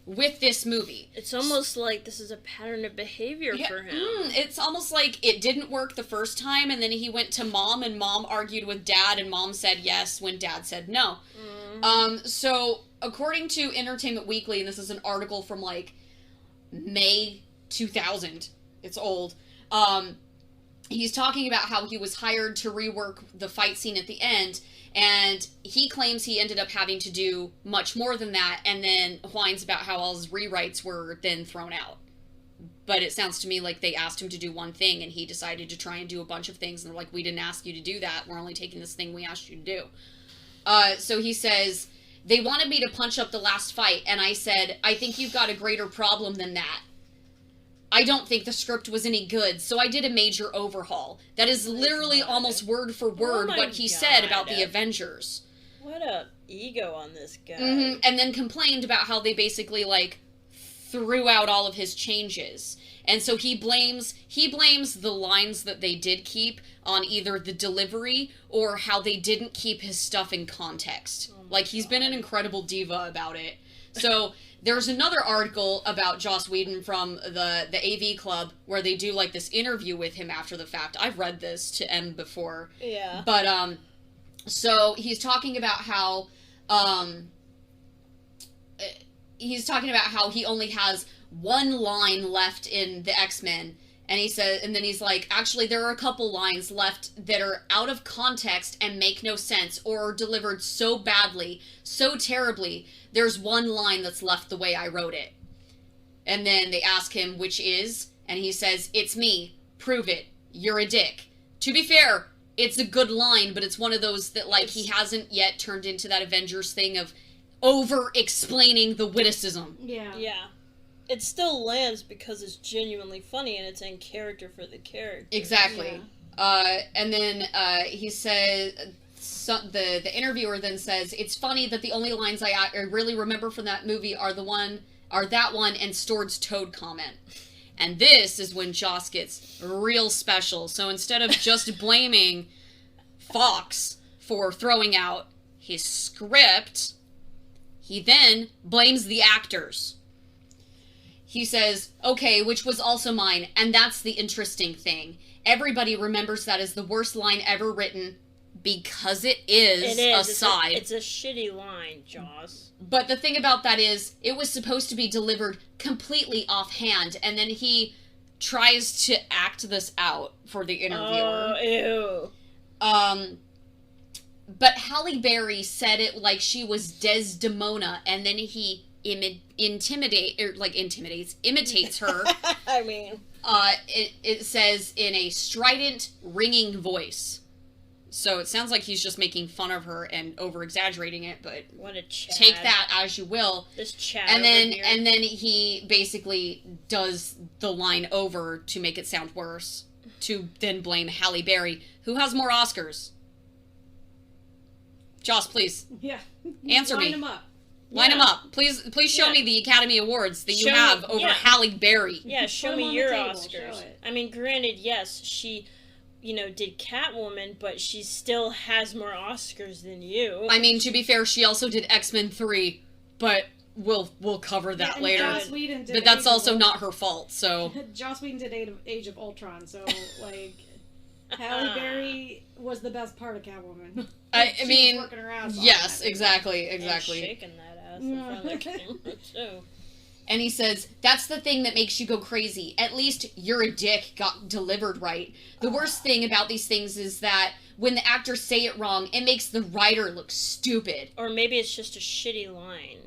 with this movie. It's almost like this is a pattern of behavior for him. It's almost like it didn't work the first time and then he went to Mom and Mom argued with Dad and Mom said yes when Dad said no. So according to Entertainment Weekly, and this is an article from like May 2000, It's old. He's talking about how he was hired to rework the fight scene at the end, and he claims he ended up having to do much more than that, and then whines about how all his rewrites were then thrown out. But it sounds to me like they asked him to do one thing, and he decided to try and do a bunch of things, and they're like, we didn't ask you to do that, we're only taking this thing we asked you to do. So he says, they wanted me to punch up the last fight, and I said, I think you've got a greater problem than that. I don't think the script was any good, so I did a major overhaul. That is literally almost word for word what he said about the Avengers. What a ego on this guy. Mm-hmm. And then complained about how they basically, like, threw out all of his changes. And so he blames the lines that they did keep on either the delivery or how they didn't keep his stuff in context. Like, he's been an incredible diva about it. So there's another article about Joss Whedon from the AV Club where they do, like, this interview with him after the fact. I've read this to M before. Yeah. But, so he's talking about how, he only has one line left in the X-Men, and he says, and then he's like, actually, there are a couple lines left that are out of context and make no sense, or are delivered so badly, so terribly, there's one line that's left the way I wrote it. And then they ask him, which is, and he says, it's me, prove it, you're a dick. To be fair, it's a good line, but it's one of those that, like, he hasn't yet turned into that Avengers thing of over-explaining the witticism. Yeah. Yeah. It still lands because it's genuinely funny and it's in character for the character. Exactly. Yeah. And then he said, the interviewer then says, it's funny that the only lines I really remember from that movie are that one and Stord's Toad comment. And this is when Joss gets real special. So instead of just blaming Fox for throwing out his script, he then blames the actors. He says, okay, which was also mine, and that's the interesting thing. Everybody remembers that as the worst line ever written because it is. Aside. It's a shitty line, Joss. But the thing about that is, it was supposed to be delivered completely offhand, and then he tries to act this out for the interviewer. Oh, ew. But Halle Berry said it like she was Desdemona, and then he imitates her. I mean, it says in a strident, ringing voice. So it sounds like he's just making fun of her and over exaggerating it, but what a Chad. Take that as you will. This Chad and then over here. and then he basically does the line over to make it sound worse, to then blame Halle Berry, who has more Oscars. Joss, please. Yeah. Answer me. Line them up. Line them up. Please show me the Academy Awards that you have over Halle Berry. Yeah, show me your Oscars. I mean, granted, yes, she, did Catwoman, but she still has more Oscars than you. I mean, to be fair, she also did X-Men 3, but we'll cover that later. Joss Whedon did but that's also not her fault, so. Joss Whedon did Age of Ultron, so, Halle Berry was the best part of Catwoman. I mean, working her ass yes, off exactly. And shaking that ass in front of the camera, too. And he says, that's the thing that makes you go crazy. At least you're a dick got delivered right. The worst thing about these things is that when the actors say it wrong, it makes the writer look stupid. Or maybe it's just a shitty line.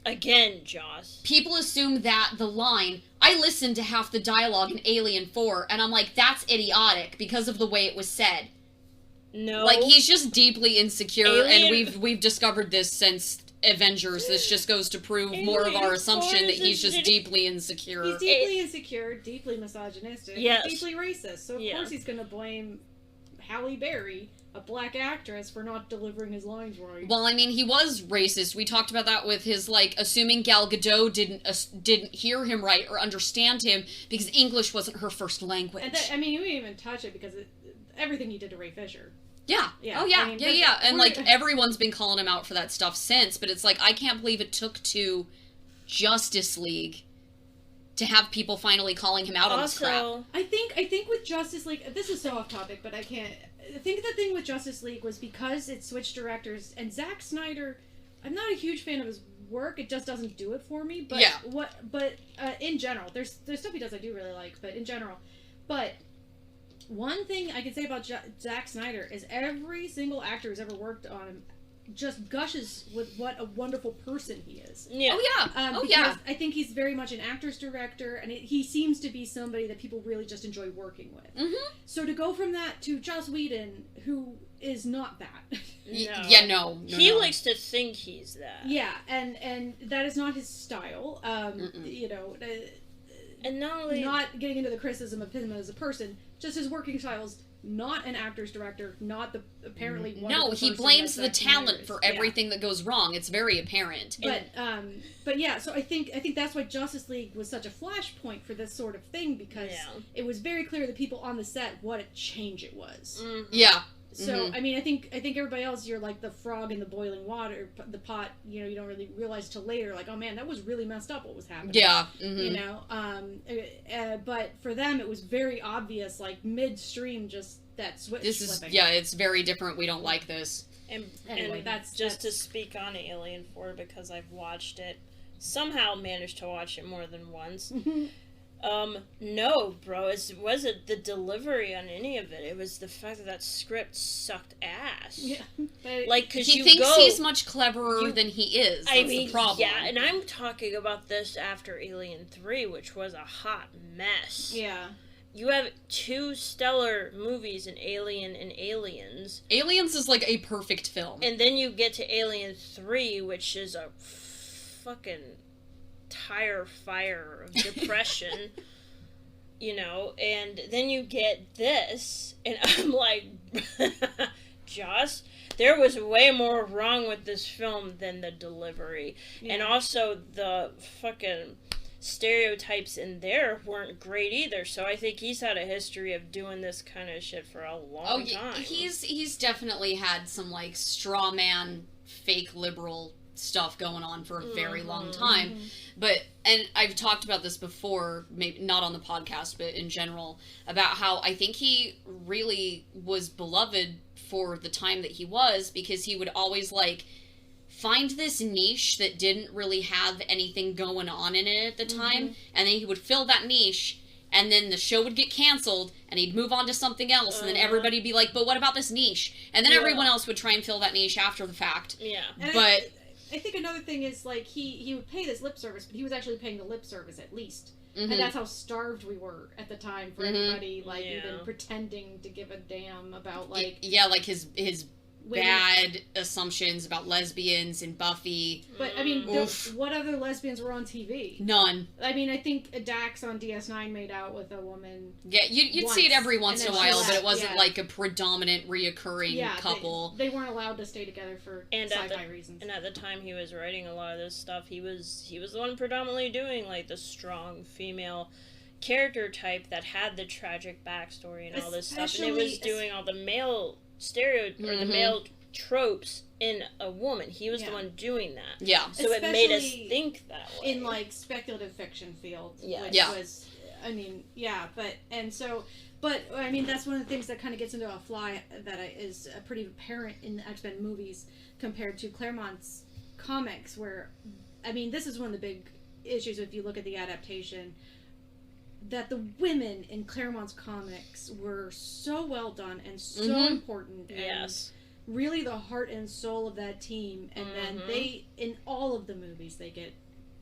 Again, Joss. People assume that the line, I listened to half the dialogue in Alien 4, and I'm like, that's idiotic because of the way it was said. No. Like, he's just deeply insecure, and we've discovered this since Avengers. This just goes to prove more of our assumption that he's just deeply insecure. He's deeply insecure, deeply misogynistic, deeply racist. So of course he's going to blame Halle Berry, a black actress, for not delivering his lines right. Well, I mean, he was racist. We talked about that with his, assuming Gal Gadot didn't hear him right or understand him because English wasn't her first language. And you didn't even touch it because everything he did to Ray Fisher. Yeah. Oh, yeah. I mean, yeah. And, everyone's been calling him out for that stuff since, but it's I can't believe it took to Justice League to have people finally calling him out on this crap. I think with Justice League, this is so off topic, but I can't. I think the thing with Justice League was because it switched directors, and Zack Snyder I'm not a huge fan of his work. It just doesn't do it for me. But in general, there's stuff he does I do really like, but in general. But one thing I can say about Zack Snyder is every single actor who's ever worked on him just gushes with what a wonderful person he is. Yeah. Oh, yeah. I think he's very much an actor's director, and he seems to be somebody that people really just enjoy working with. Mm-hmm. So to go from that to Joss Whedon, who is not that. No. He likes to think he's that. Yeah, and that is not his style. You know, and not getting into the criticism of him as a person, just his working styles. Not an actor's director, not the apparently wonderful No, he person blames that the Zack Snyder talent is. for everything that goes wrong. It's very apparent. But yeah, so I think that's why Justice League was such a flashpoint for this sort of thing, because it was very clear to the people on the set what a change it was. Mm-hmm. Yeah. So I mean, I think everybody else, you're like the frog in the boiling water, the pot. You know, you don't really realize till later, like, oh man, that was really messed up. What was happening? Yeah. Mm-hmm. You know, but for them, it was very obvious, like midstream, just that switch. It's very different. We don't like this. And anyway, that's to speak on Alien 4, because I've watched it, somehow managed to watch it more than once. No, bro, it wasn't the delivery on any of it. It was the fact that script sucked ass. Yeah. Like, because he thinks he's much cleverer than he is. That's the problem. Yeah, and I'm talking about this after Alien 3, which was a hot mess. Yeah. You have two stellar movies in Alien and Aliens. Aliens is like a perfect film. And then you get to Alien 3, which is a fucking tire fire of depression. You know, and then you get this, and I'm like, Joss, there was way more wrong with this film than the delivery. Yeah. And also the fucking stereotypes in there weren't great either, so I think he's had a history of doing this kind of shit for a long time. He's definitely had some like straw man fake liberal stuff going on for a very long time. And I've talked about this before, maybe not on the podcast, but in general, about how I think he really was beloved for the time that he was, because he would always like find this niche that didn't really have anything going on in it at the time, and then he would fill that niche, and then the show would get canceled, and he'd move on to something else, and then everybody would be like, but what about this niche? And then everyone else would try and fill that niche after the fact. Yeah. But I think another thing is, like, he would pay this lip service, but he was actually paying the lip service at least. And that's how starved we were at the time for anybody, like, even pretending to give a damn about, like... Yeah, like his bad assumptions about lesbians and Buffy. But, I mean, what other lesbians were on TV? None. I mean, I think Dax on DS9 made out with a woman. Yeah, you'd see it every once in a while, but it wasn't like a predominant reoccurring couple. They weren't allowed to stay together for sci-fi reasons. And at the time he was writing a lot of this stuff, he was the one predominantly doing, like, the strong female character type that had the tragic backstory and all this stuff. And it was doing all the male the male tropes in a woman. He was the one doing that. Yeah. So it made us think that way. In, like, speculative fiction field. Yeah. Which was, I mean, but I mean, that's one of the things that kind of gets into a fly that is pretty apparent in the X-Men movies compared to Claremont's comics, where, I mean, this is one of the big issues if you look at the adaptation, that the women in Claremont's comics were so well done and so important, and really the heart and soul of that team, and then they, in all of the movies, they get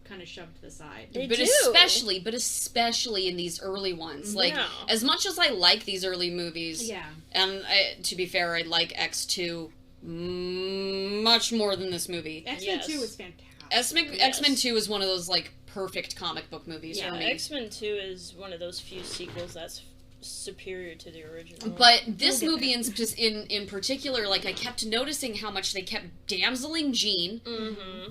kind of shoved to the side. But especially in these early ones. Like, as much as I like these early movies, and to be fair, I like X2 much more than this movie. X-Men 2 is fantastic. X-Men 2 is one of those, like, perfect comic book movies for me. X-Men 2 is one of those few sequels that's superior to the original. But this movie in particular, like, I kept noticing how much they kept damseling Jean.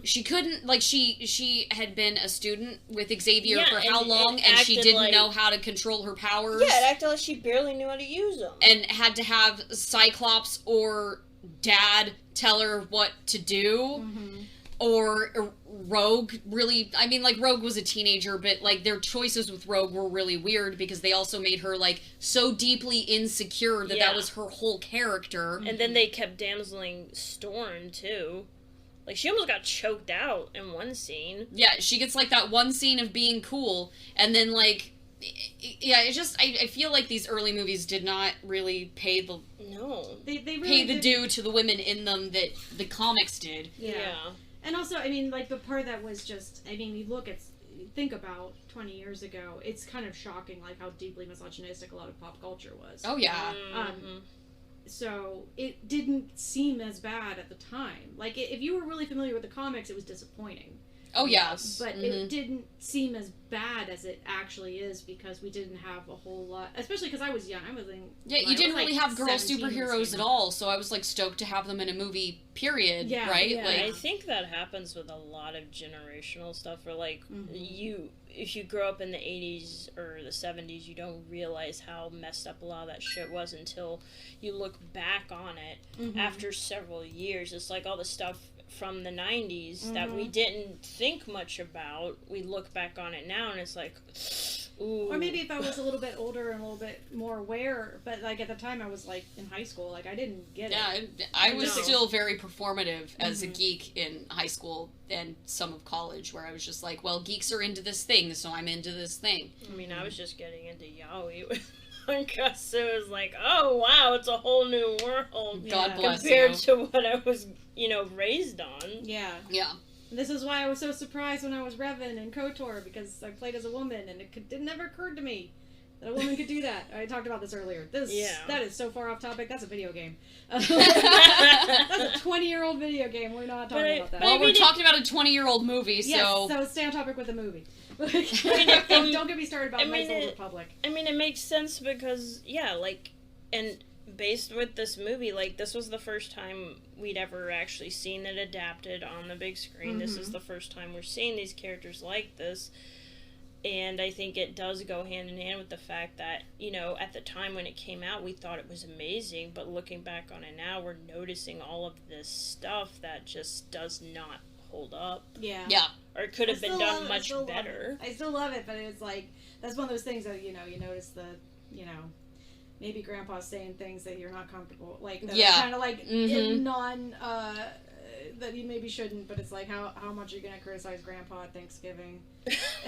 She couldn't, like, she had been a student with Xavier for how long, and she didn't know how to control her powers. Yeah, it acted like she barely knew how to use them. And had to have Cyclops or Dad tell her what to do. Or Rogue, really, I mean, like, Rogue was a teenager, but, like, their choices with Rogue were really weird because they also made her, like, so deeply insecure that that was her whole character. And then they kept damseling Storm, too. Like, she almost got choked out in one scene. Yeah, she gets, like, that one scene of being cool, and then, like, yeah, it's just, I feel like these early movies did not really pay the... No. They really pay the didn't. due to the women in them that the comics did. Yeah. And also, I mean, like, the part that was just, I mean, think about 20 years ago, it's kind of shocking, like, how deeply misogynistic a lot of pop culture was. Oh, yeah. So, it didn't seem as bad at the time. Like, if you were really familiar with the comics, it was disappointing. Oh, yes. But it didn't seem as bad as it actually is because we didn't have a whole lot, especially because I was young. You didn't really have girl superheroes at all, so I was, like, stoked to have them in a movie, period, right? Yeah, like, I think that happens with a lot of generational stuff, where, like, if you grow up in the 80s or the 70s, you don't realize how messed up a lot of that shit was until you look back on it after several years. It's like all the stuff from the 90s that we didn't think much about, we look back on it now and it's like, ooh. Or maybe if I was a little bit older and a little bit more aware, but like at the time I was like in high school, like I didn't get it. Yeah, I was still very performative as a geek in high school and some of college, where I was just like, well, geeks are into this thing, so I'm into this thing. I mean, I was just getting into yaoi with Gus. It was like, oh wow, it's a whole new world. God bless compared you. to what I was, raised on. Yeah. Yeah. This is why I was so surprised when I was Revan in KOTOR, because I played as a woman, and it never occurred to me that a woman could do that. I talked about this earlier. That is so far off topic. That's a video game. That's a 20-year-old video game. We're not talking about that. Well, we're talking about a 20-year-old movie, so... Yes, so stay on topic with the movie. Don't get me started about Knights of the Republic. I mean, it makes sense because, and based with this movie, this was the first time we'd ever actually seen it adapted on the big screen. This is the first time we're seeing these characters like this. And I think it does go hand in hand with the fact that, at the time when it came out, we thought it was amazing, but looking back on it now, we're noticing all of this stuff that just does not hold up. Yeah. Or it could have been done much better. I still love it, but it's like, that's one of those things that, you notice maybe grandpa's saying things that you're not comfortable, that are kind of like in that you maybe shouldn't, but it's like, how much are you going to criticize grandpa at Thanksgiving?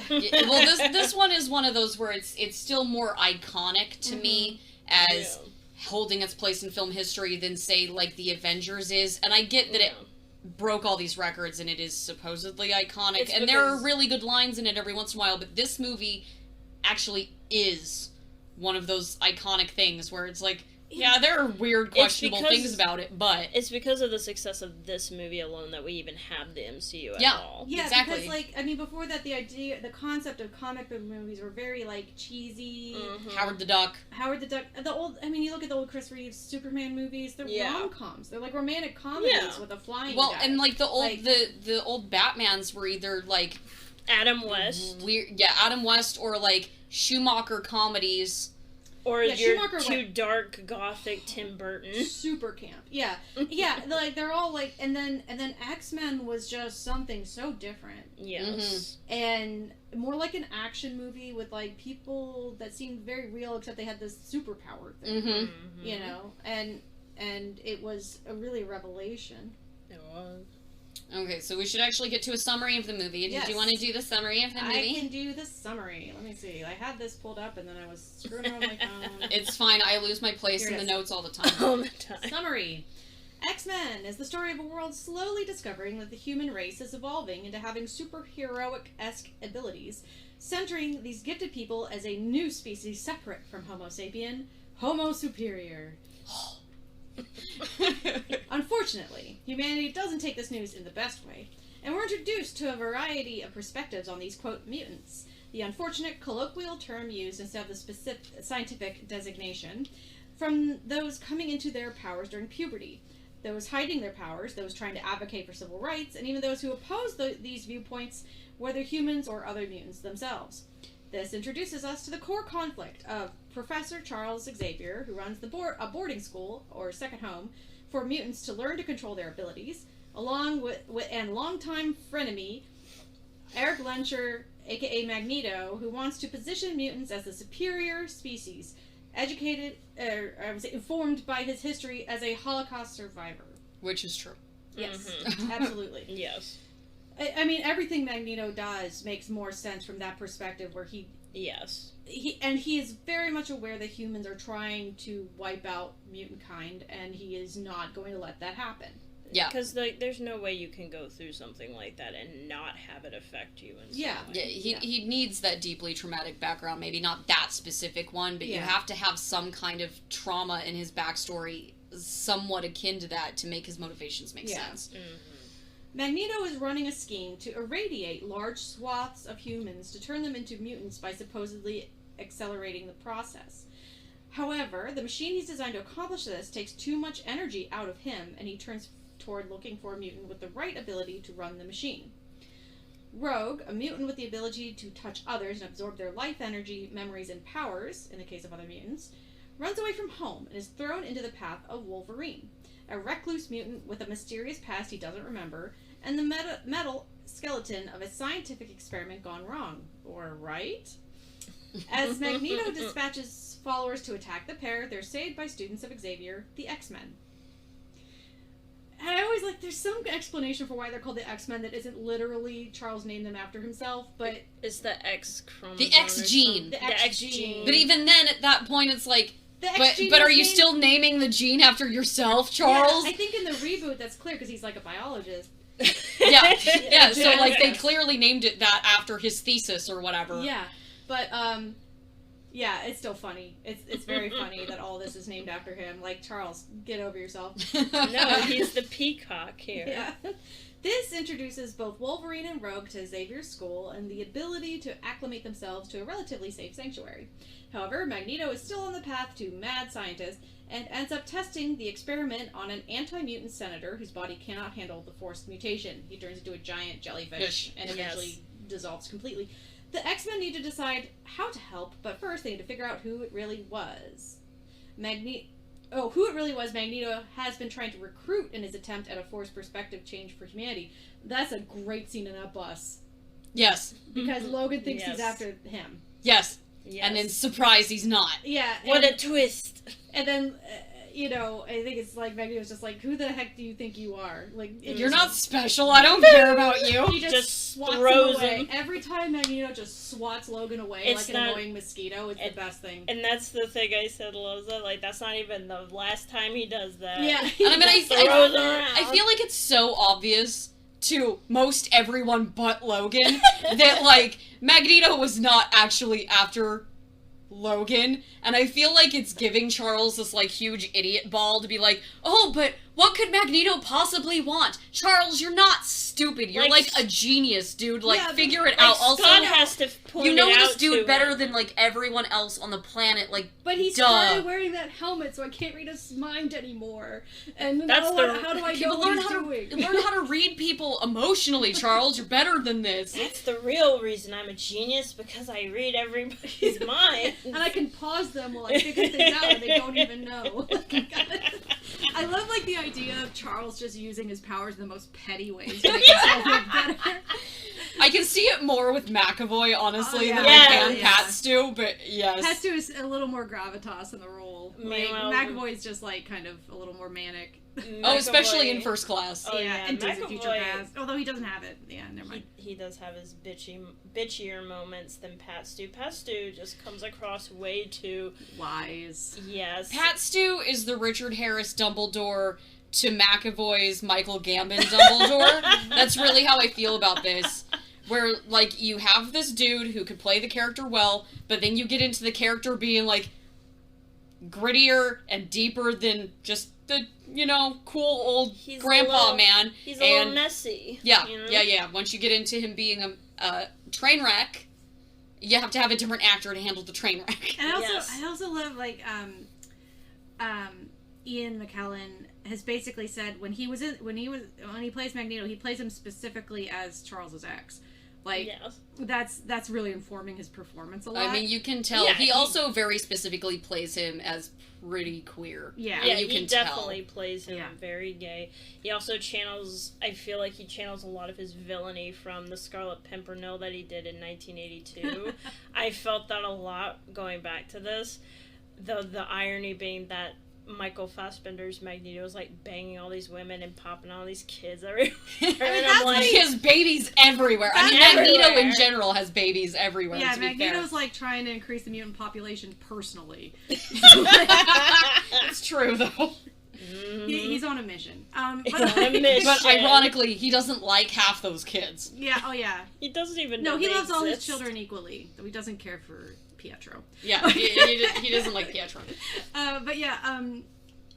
Well, this one is one of those where it's still more iconic to me as holding its place in film history than, say, like the Avengers is, and I get that it broke all these records and it is supposedly iconic, and there are really good lines in it every once in a while, but this movie actually is one of those iconic things where it's like, yeah, there are weird, questionable things about it, but... It's because of the success of this movie alone that we even have the MCU at all. Yeah, exactly. because, before that, the concept of comic book movies were very, cheesy. Howard the Duck. You look at the old Chris Reeves Superman movies, they're rom-coms. They're, romantic comedies with a flying guy. And, the old Batmans were either, Adam West. Adam West, or, Schumacher comedies... Or your too dark gothic Tim Burton. Super camp. Yeah. They're all and then X-Men was just something so different. Yes. And more like an action movie with people that seemed very real, except they had this superpower thing. And it was a really revelation. It was. Okay, so we should actually get to a summary of the movie. Did you want to do the summary of the movie? I can do the summary. Let me see. I had this pulled up and then I was screwing around my phone. It's fine. I lose my place in the notes all the time. All the time. Summary. X-Men is the story of a world slowly discovering that the human race is evolving into having superheroic-esque abilities, centering these gifted people as a new species separate from Homo sapien, Homo superior. Unfortunately, humanity doesn't take this news in the best way, and we're introduced to a variety of perspectives on these, quote, mutants, the unfortunate colloquial term used instead of the specific scientific designation, from those coming into their powers during puberty, those hiding their powers, those trying to advocate for civil rights, and even those who oppose these viewpoints, whether humans or other mutants themselves. This introduces us to the core conflict of Professor Charles Xavier, who runs a boarding school, or second home, for mutants to learn to control their abilities, along with and longtime frenemy, Eric Lencher, aka Magneto, who wants to position mutants as the superior species, informed by his history as a Holocaust survivor. Which is true. Yes, absolutely. Yes. I mean, everything Magneto does makes more sense from that perspective, where he is very much aware that humans are trying to wipe out mutant kind, and he is not going to let that happen. Yeah. Because, there's no way you can go through something like that and not have it affect you in some way. He needs that deeply traumatic background, maybe not that specific one, but you have to have some kind of trauma in his backstory somewhat akin to that to make his motivations make sense. Magneto is running a scheme to irradiate large swaths of humans to turn them into mutants by supposedly accelerating the process. However, the machine he's designed to accomplish this takes too much energy out of him, and he turns toward looking for a mutant with the right ability to run the machine. Rogue, a mutant with the ability to touch others and absorb their life energy, memories, and powers, in the case of other mutants, runs away from home and is thrown into the path of Wolverine, a recluse mutant with a mysterious past he doesn't remember, and the metal skeleton of a scientific experiment gone wrong. Or right? As Magneto dispatches followers to attack the pair, they're saved by students of Xavier, the X-Men. And I always there's some explanation for why they're called the X-Men that isn't literally Charles named them after himself, but... It's the X chromosome. The X gene. The X gene. But even then, at that point, it's like... The X gene but are you still naming the gene after yourself, Charles? Yeah, I think in the reboot that's clear because he's like a biologist. Yeah, so they clearly named it that after his thesis or whatever. Yeah, but yeah, it's still funny. It's very funny that all this is named after him. Like, Charles, get over yourself. No, he's the peacock here. Yeah. This introduces both Wolverine and Rogue to Xavier's school and the ability to acclimate themselves to a relatively safe sanctuary. However, Magneto is still on the path to mad scientist and ends up testing the experiment on an anti-mutant senator whose body cannot handle the forced mutation. He turns into a giant jellyfish and eventually dissolves completely. The X-Men need to decide how to help, but first they need to figure out who it really was. Who it really was, Magneto has been trying to recruit in his attempt at a forced perspective change for humanity. That's a great scene in that bus. Yes. Because Logan thinks he's after him. Yes. And then, surprise, he's not. Yeah. What a twist. And then, I think it's like Magneto's just like, who the heck do you think you are? Like, you're not special. I don't care about you. He just swats throws him away. him. Every time Magneto just swats Logan away like an annoying mosquito, it's the best thing. And that's the thing I said, Loza. Like, that's not even the last time he does that. Yeah. And I mean, I feel like it's so obvious to most everyone but Logan that, like, Magneto was not actually after Logan, and I feel like it's giving Charles this, like, huge idiot ball to be like, oh, but what could Magneto possibly want? Charles, you're not stupid. You're, like a genius, dude. Like, figure it out. Also, Scott has to point you know it this out dude to better him. than, like, everyone else on the planet. Like, but he started wearing that helmet, so I can't read his mind anymore. And how do I know what he's doing? Learn how to read people emotionally, Charles. You're better than this. That's the real reason I'm a genius, because I read everybody's mind. And I can pause them while I figure things out and they don't even know. I love, like, the idea of Charles just using his powers in the most petty ways to make himself look better. I can see it more with McAvoy, honestly, than I can Pat Stu, but yes. Pat Stu is a little more gravitas in the role. Like, McAvoy's just, like, kind of a little more manic. Oh, especially in First Class. Oh, yeah, and Days of Future Past. Although he doesn't have it. Yeah, never mind. He does have his bitchier moments than Pat Stu. Pat Stu just comes across way too... wise. Yes. Pat Stu is the Richard Harris Dumbledore to McAvoy's Michael Gambon Dumbledore. That's really how I feel about this. Where, like, you have this dude who could play the character well, but then you get into the character being, like, grittier and deeper than just the, cool old grandpa man. He's a little messy. Yeah, yeah. Once you get into him being a train wreck, you have to have a different actor to handle the train wreck. And I also love, like, Ian McKellen has basically said when he plays Magneto, he plays him specifically as Charles's ex. Like, that's really informing his performance a lot. I mean, you can tell. Yeah, he also very specifically plays him as pretty queer. Yeah, you he definitely plays him very gay. He also I feel like he channels a lot of his villainy from the Scarlet Pimpernel that he did in 1982. I felt that a lot going back to this. The irony being that Michael Fassbender's Magneto is like banging all these women and popping all these kids everywhere. And I'm like, he has babies everywhere. I mean, Magneto in general has babies everywhere. Yeah, to be Magneto's fair. like trying to increase the mutant population personally. It's true though. He's on a mission. But ironically, he doesn't like half those kids. Yeah. Oh yeah. He doesn't even know No, he they loves all his exist. children equally. Though he doesn't care for Pietro. Yeah, he doesn't like Pietro. But yeah.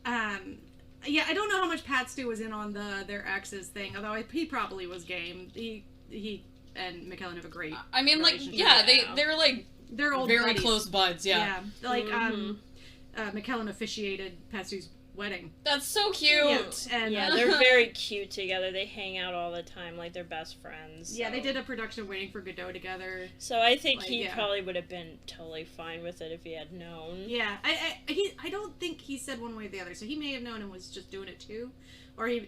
Yeah, I don't know how much Pat Stu was in on their exes thing. Although he probably was game. He and McKellen have a great. I mean, like, relationship. yeah, they're like they're old very buddies. close buds. Yeah. Yeah, like McKellen officiated Pat Stu's wedding. That's so cute. Yeah, and Yeah, they're very cute together. They hang out all the time like they're best friends. yeah, so. they did a production of Waiting for Godot together. So I think Like, he yeah. probably would have been totally fine with it if he had known. Yeah, I don't think he said one way or the other. So he may have known and was just doing it too, or he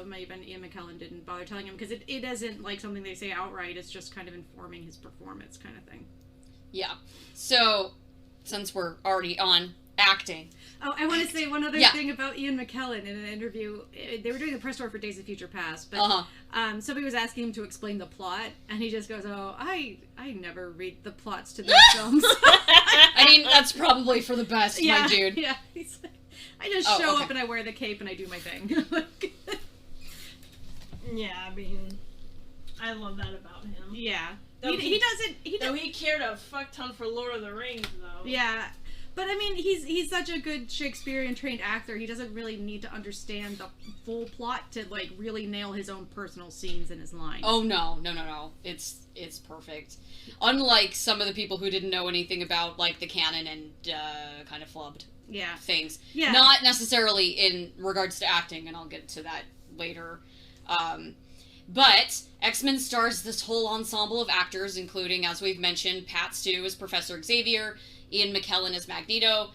maybe Ian McKellen didn't bother telling him because it isn't like something they say outright. It's just kind of informing his performance kind of thing. Yeah. So, since we're already on acting. Oh, I want to say one other Yeah. thing about Ian McKellen in an interview. They were doing the press tour for Days of Future Past, but somebody was asking him to explain the plot, and he just goes, "Oh, I never read the plots to these films." I mean, that's probably for the best, my dude. Yeah, he's like, I just show up and I wear the cape and I do my thing. Yeah, I mean, I love that about him. Yeah, Though he doesn't. Though he cared a fuck ton for Lord of the Rings, though. Yeah. But I mean, he's such a good Shakespearean trained actor. He doesn't really need to understand the full plot to like really nail his own personal scenes and his lines. Oh no. It's perfect. Unlike some of the people who didn't know anything about like the canon and kind of flubbed yeah, things. yeah. Not necessarily in regards to acting, and I'll get to that later. But X-Men stars this whole ensemble of actors, including, as we've mentioned, Pat Stu as Professor Xavier, Ian McKellen as Magneto,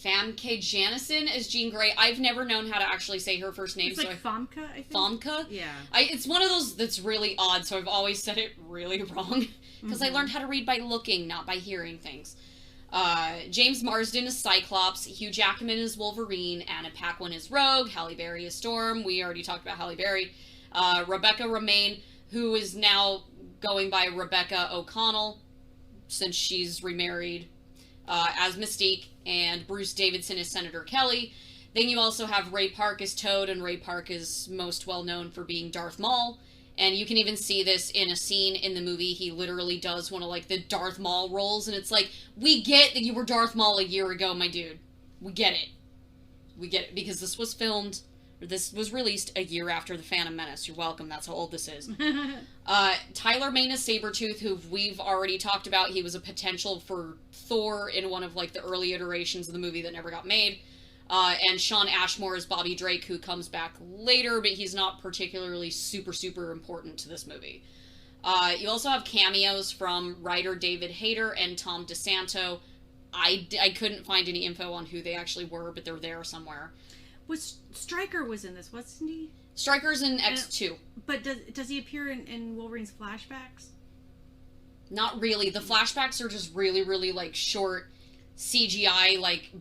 Famke Janssen as Jean Grey. I've never known how to actually say her first name. It's like Famke, I think. Famke? Yeah. It's one of those that's really odd, so I've always said it really wrong. Because I learned how to read by looking, not by hearing things. James Marsden is Cyclops, Hugh Jackman is Wolverine, Anna Paquin is Rogue, Halle Berry is Storm. We already talked about Halle Berry. Rebecca Romaine, who is now going by Rebecca O'Connell, since she's remarried, as Mystique, and Bruce Davidson is Senator Kelly. Then you also have Ray Park as Toad, and Ray Park is most well known for being Darth Maul. And you can even see this in a scene in the movie. He literally does one of, like, the Darth Maul roles, and it's like, we get that you were Darth Maul a year ago, my dude. We get it. We get it, because this was filmed, or this was released a year after The Phantom Menace. You're welcome, that's how old this is. Tyler Mane is Sabretooth, who we've already talked about. He was a potential for Thor in one of, like, the early iterations of the movie that never got made. And Sean Ashmore is Bobby Drake, who comes back later, but he's not particularly super important to this movie. You also have cameos from writer David Hayter and Tom DeSanto. I couldn't find any info on who they actually were, but they're there somewhere. Stryker was in this, wasn't he? Stryker's in X2. But does he appear in Wolverine's flashbacks? Not really. The flashbacks are just really, like, short CGI, like...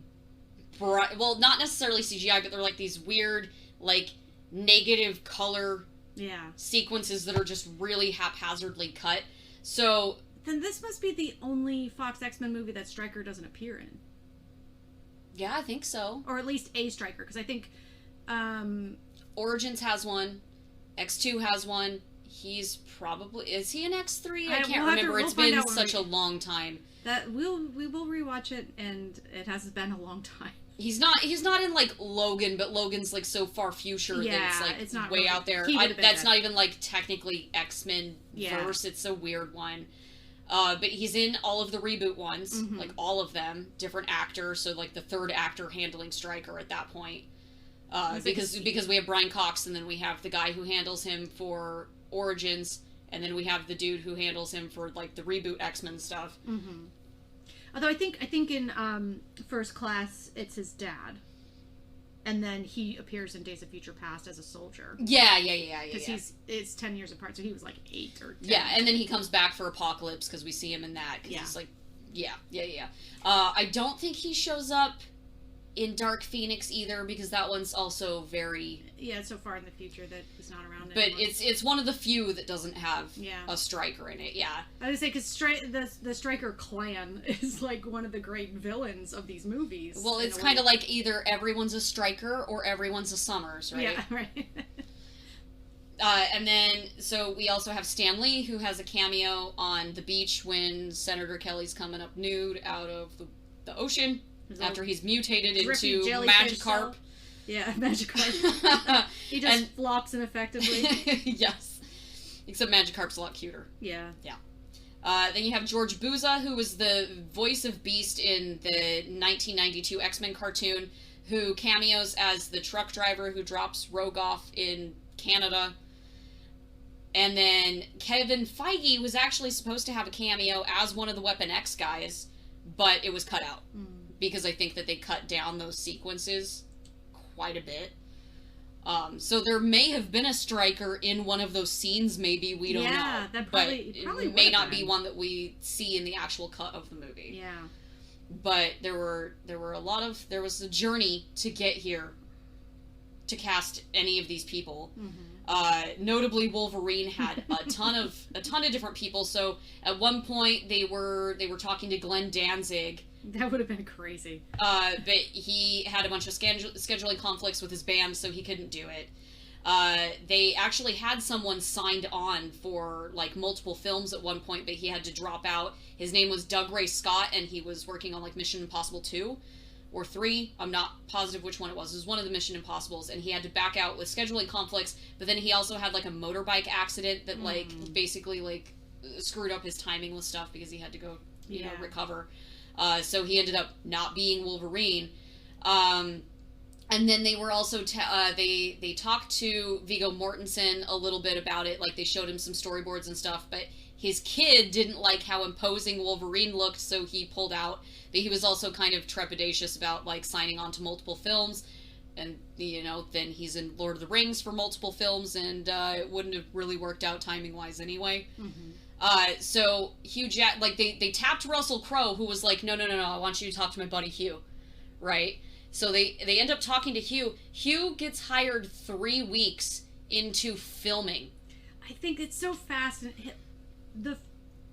well, not necessarily CGI, but they're like these weird, like, negative color sequences that are just really haphazardly cut. So... Then this must be the only Fox X-Men movie that Stryker doesn't appear in. Yeah, I think so. Or at least a Stryker, because I think... Origins has one. X2 has one. He's probably... Is he in X3? I can't remember. It's been such a long time. We will rewatch it, and it has been a long time. He's not in, like, Logan, but Logan's, like, so far future that it's, like, it's not way really, out there. That's not even, like, technically X-Men verse. It's a weird one. But he's in all of the reboot ones, like, all of them. Different actors, so, like, the third actor handling Stryker at that point. Because we have Brian Cox, and then we have the guy who handles him for Origins, and then we have the dude who handles him for, like, the reboot X-Men stuff. Mm-hmm. Although I think in First Class it's his dad, and then he appears in Days of Future Past as a soldier. Yeah. Because it's 10 years apart, so he was like 8 or 10. Yeah, and then he comes back for Apocalypse because we see him in that. Cause he's like, yeah. I don't think he shows up in Dark Phoenix either, because that one's also very... Yeah, it's so far in the future that he's not around But anymore. it's one of the few that doesn't have Yeah. a striker in it, yeah. I would say, because the Stryker clan is, like, one of the great villains of these movies. Well, it's kind of like either everyone's a striker or everyone's a Summers, right? Yeah, right. And then, so we also have Stan Lee, who has a cameo on the beach when Senator Kelly's coming up nude out of the ocean after he's mutated into Magikarp. Yeah, Magikarp. He just flops ineffectively. Yes. Except Magikarp's a lot cuter. Yeah. Yeah. Then you have George Buza, who was the voice of Beast in the 1992 X-Men cartoon, who cameos as the truck driver who drops Rogue off in Canada. And then Kevin Feige was actually supposed to have a cameo as one of the Weapon X guys, but it was cut out. Because I think that they cut down those sequences quite a bit. So there may have been a striker in one of those scenes, maybe, we don't know. Yeah, that probably it may not be one that we see in the actual cut of the movie. Yeah. But there were there was a journey to get here to cast any of these people. Notably, Wolverine had a ton of different people. So at one point they were talking to Glenn Danzig. That would have been crazy. But he had a bunch of scheduling conflicts with his band, so he couldn't do it. They actually had someone signed on for like multiple films at one point, but he had to drop out. His name was Doug Ray Scott, and he was working on like Mission Impossible 2 or 3. I'm not positive which one it was. It was one of the Mission Impossibles, and he had to back out with scheduling conflicts. But then he also had like a motorbike accident that like basically like screwed up his timing with stuff because he had to go you know recover. So he ended up not being Wolverine. And then they were also they talked to Viggo Mortensen a little bit about it, like they showed him some storyboards and stuff, but his kid didn't like how imposing Wolverine looked, so he pulled out. But he was also kind of trepidatious about like signing on to multiple films, and you know, then he's in Lord of the Rings for multiple films, and it wouldn't have really worked out timing wise anyway. So Hugh like they tapped Russell Crowe, who was like, no, I want you to talk to my buddy Hugh, right? So they end up talking to Hugh. Hugh gets hired 3 weeks into filming. I think it's so fast. The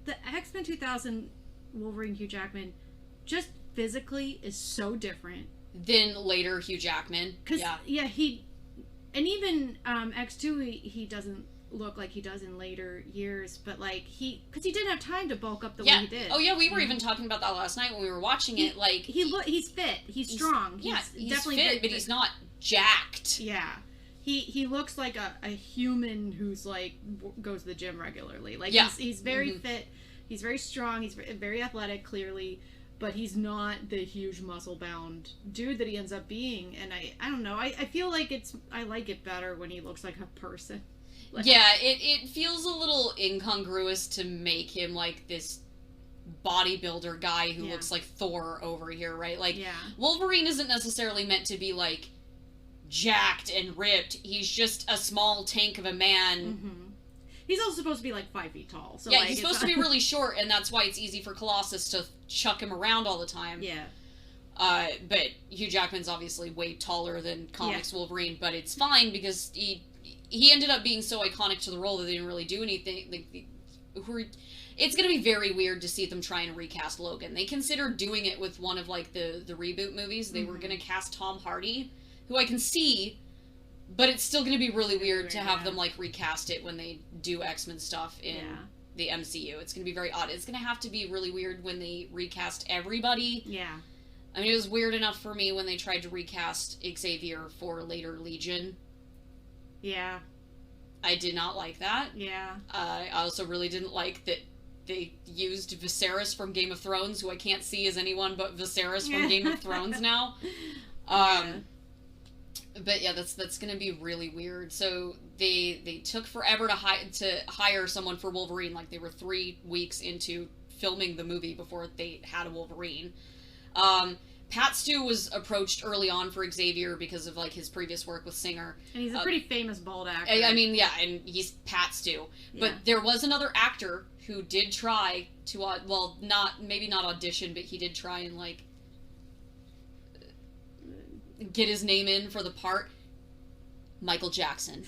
X-Men 2000 Wolverine Hugh Jackman just physically is so different than later Hugh Jackman. Yeah, he, and even X2 he doesn't look like he does in later years, but like because he didn't have time to bulk up the way he did. Oh yeah, we were even talking about that last night when we were watching it. Like he's fit, he's strong. He's definitely fit, but he's not jacked. Yeah, he looks like a human who's like goes to the gym regularly. Like he's very fit, he's very strong, he's very athletic clearly, but he's not the huge muscle bound dude that he ends up being. And I don't know, I feel like I like it better when he looks like a person. Like, yeah, it feels a little incongruous to make him like this bodybuilder guy who looks like Thor over here, right? Like, Wolverine isn't necessarily meant to be like jacked and ripped. He's just a small tank of a man. He's also supposed to be like 5 feet tall. So yeah, like, he's supposed to be really short, and that's why it's easy for Colossus to chuck him around all the time. Yeah. But Hugh Jackman's obviously way taller than comics Wolverine, but it's fine because he ended up being so iconic to the role that they didn't really do anything. It's going to be very weird to see them try and recast Logan. They considered doing it with one of like the reboot movies. They were going to cast Tom Hardy, who I can see, but it's still going to be really weird to have them like recast it when they do X-Men stuff in the MCU. It's going to be very odd. It's going to have to be really weird when they recast everybody. Yeah. I mean, it was weird enough for me when they tried to recast Xavier for later Legion. Yeah. I did not like that. Yeah. I also really didn't like that they used Viserys from Game of Thrones, who I can't see as anyone but Viserys from Game of Thrones now. But yeah, that's going to be really weird. So they took forever to hire someone for Wolverine. Like, they were 3 weeks into filming the movie before they had a Wolverine. Pat Stu was approached early on for Xavier because of like his previous work with Singer. And he's a pretty famous bald actor. I mean, yeah, and he's Pat Stu. But there was another actor who did try to, maybe not audition, but he did try and like get his name in for the part? Michael Jackson.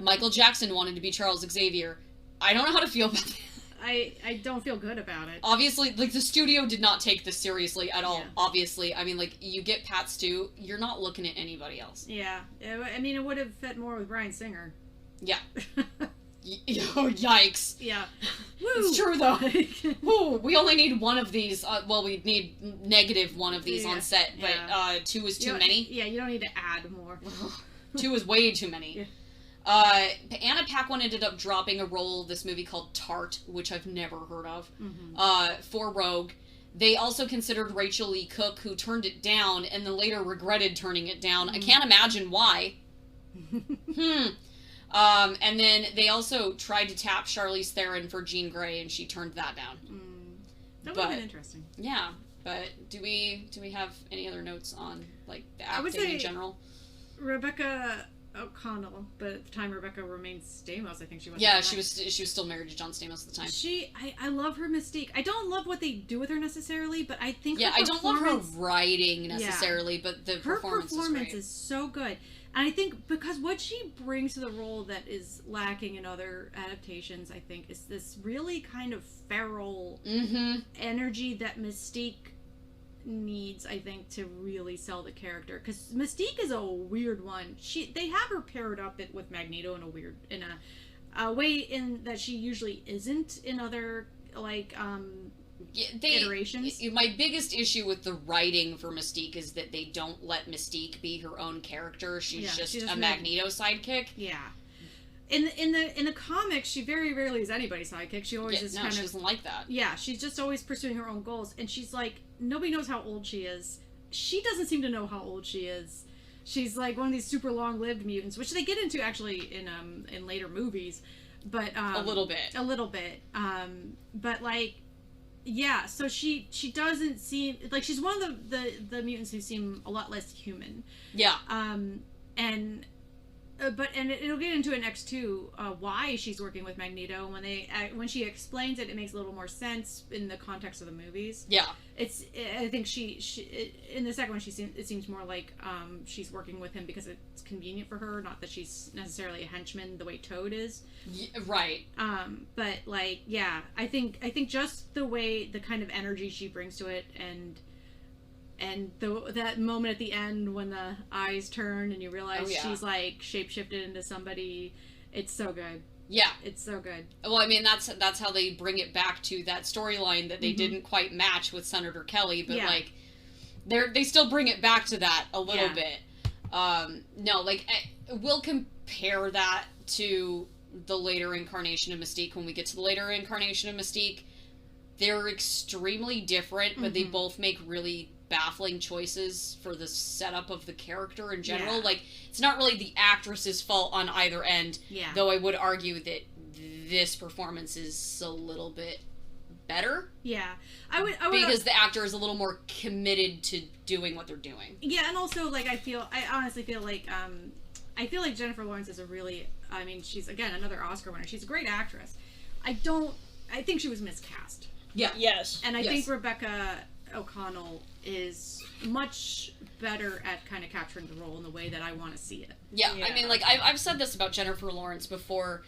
Michael Jackson wanted to be Charles Xavier. I don't know how to feel about that. I don't feel good about it. Obviously, like, the studio did not take this seriously at all, Yeah. obviously. I mean, like, you get Pat Stu, you're not looking at anybody else. Yeah. I mean, it would have fit more with Bryan Singer. Yeah. Oh, yikes. Yeah. Woo! It's true, though. Ooh, we only need one of these. Well, we need negative one of these on set, but 2 is too many. Yeah, you don't need to add more. 2 is way too many. Yeah. Anna Paquin ended up dropping a role in this movie called Tart, which I've never heard of, for Rogue. They also considered Rachel Lee Cook, who turned it down and then later regretted turning it down. I can't imagine why. And then they also tried to tap Charlize Theron for Jean Grey, and she turned that down. That would have been interesting. Yeah, but do we have any other notes on, like, the acting in general? Rebecca O'Connell, but at the time Rebecca remained Stamos. I think she was. Yeah, she was still married to John Stamos at the time. I love her mystique. I don't love what they do with her necessarily, but I think I don't love her writing necessarily, but the her performance is so good. And I think because what she brings to the role that is lacking in other adaptations, I think, is this really kind of feral energy that Mystique needs, I think, to really sell the character. Because Mystique is a weird one. They have her paired up with Magneto in a way in that she usually isn't in other, like, iterations. My biggest issue with the writing for Mystique is that they don't let Mystique be her own character. She's just a Magneto sidekick. Yeah. In the comics, she very rarely is anybody's sidekick. She always is she doesn't like that. Yeah, she's just always pursuing her own goals, and she's like, nobody knows how old she is. She doesn't seem to know how old she is. She's like one of these super long-lived mutants, which they get into actually in later movies, but a little bit. But like. Yeah, so she doesn't seem like she's one of the mutants who seem a lot less human. Yeah. But it'll get into an X2 why she's working with Magneto. When she explains it, it makes a little more sense in the context of the movies. Yeah. I think she in the second one it seems more like she's working with him because it's convenient for her, not that she's necessarily a henchman the way Toad is. Yeah, right. But like, yeah, I think just the kind of energy she brings to it, and that moment at the end when the eyes turn and you realize she's like shapeshifted into somebody, it's so good. Yeah, it's so good. Well, I mean, that's how they bring it back to that storyline that they didn't quite match with Senator Kelly, but like they still bring it back to that a little bit. No, like we'll compare that to the later incarnation of Mystique when we get to the later incarnation of Mystique. They're extremely different, but they both make really baffling choices for the setup of the character in general. Yeah. Like, it's not really the actress's fault on either end, though I would argue that this performance is a little bit better. Yeah. I would because the actor is a little more committed to doing what they're doing. Yeah, and also, like, I honestly feel like Jennifer Lawrence is she's, again, another Oscar winner. She's a great actress. I think she was miscast. Yeah. Yes. And I think Rebecca O'Connell is much better at kind of capturing the role in the way that I want to see it. Yeah. I mean, like, I've said this about Jennifer Lawrence before.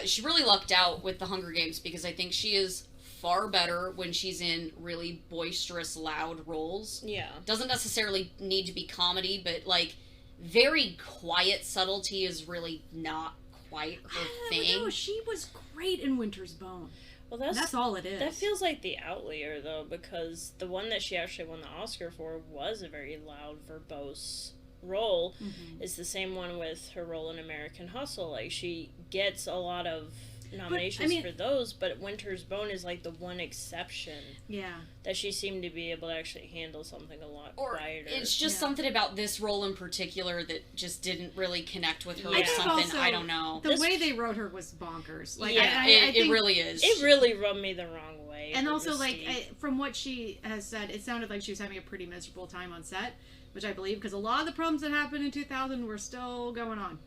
She really lucked out with the Hunger Games because I think she is far better when she's in really boisterous, loud roles. Yeah. Doesn't necessarily need to be comedy, but, like, very quiet subtlety is really not quite her thing. No, she was great in Winter's Bone. Well, that's all it is. That feels like the outlier, though, because the one that she actually won the Oscar for was a very loud, verbose role. It's the same one with her role in American Hustle. Like, she gets a lot of nominations for those, but Winter's Bone is like the one exception. Yeah. That she seemed to be able to actually handle something a lot quieter. It's just something about this role in particular that just didn't really connect with her or something. Also, I don't know. The way they wrote her was bonkers. Like, I think it really is. It really rubbed me the wrong way. And also, like, from what she has said, it sounded like she was having a pretty miserable time on set, which I believe, because a lot of the problems that happened in 2000 were still going on.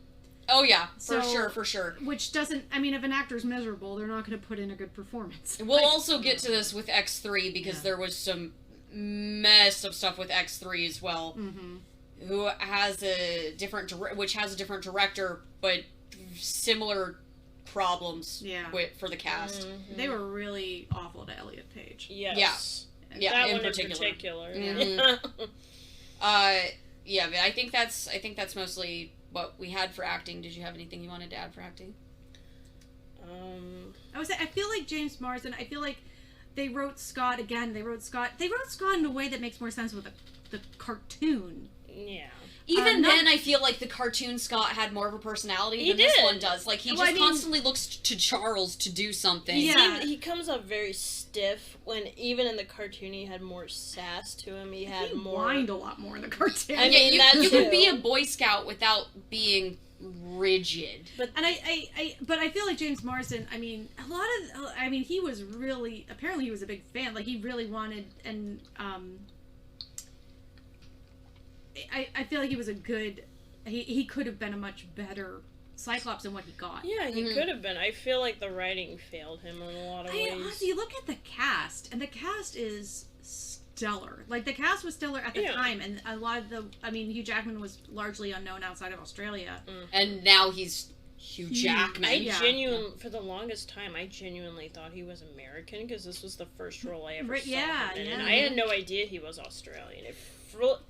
Oh, yeah, for sure. Which doesn't, I mean, if an actor's miserable, they're not going to put in a good performance. We'll also get to this with X3, because there was some mess of stuff with X3 as well. who has a different director, but similar problems for the cast. Mm-hmm. They were really awful to Elliot Page. Yes. Yeah, that in one particular. Mm-hmm. Yeah, but I think that's mostly what we had for acting. Did you have anything you wanted to add for acting? I feel like James Marsden, I feel like they wrote Scott again. They wrote Scott in a way that makes more sense with the cartoon. Yeah. Even then, I feel like the cartoon Scott had more of a personality than this one does. Like, he constantly looks to Charles to do something. Yeah. He comes up very stiff, when even in the cartoon he had more sass to him. He whined a lot more in the cartoon. I mean, you could be a Boy Scout without being rigid. But I feel like James Marsden, he was really, apparently he was a big fan. Like, he really wanted, and I feel like he was a good, he could have been a much better Cyclops than what he got. Yeah, he could have been. I feel like the writing failed him in a lot of ways. Honestly, you look at the cast, and the cast is stellar. Like, the cast was stellar at the time, and a lot of Hugh Jackman was largely unknown outside of Australia. And now he's Hugh Jackman. For the longest time, I genuinely thought he was American, because this was the first role I ever saw him in, and I had no idea he was Australian.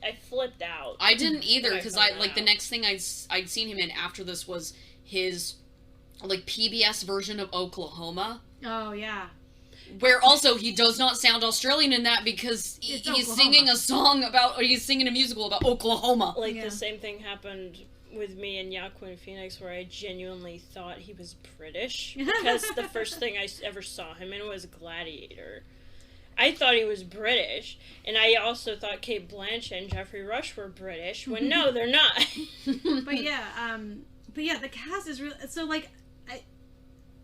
I flipped out. I didn't either, because the next thing I'd seen him in after this was his, like, PBS version of Oklahoma. Oh, yeah. Where also he does not sound Australian in that, because he's singing he's singing a musical about Oklahoma. Like, the same thing happened with me and Joaquin Phoenix, where I genuinely thought he was British, because the first thing I ever saw him in was Gladiator. I thought he was British, and I also thought Cate Blanchett and Jeffrey Rush were British, when no, they're not. But yeah, the cast is really, so, like,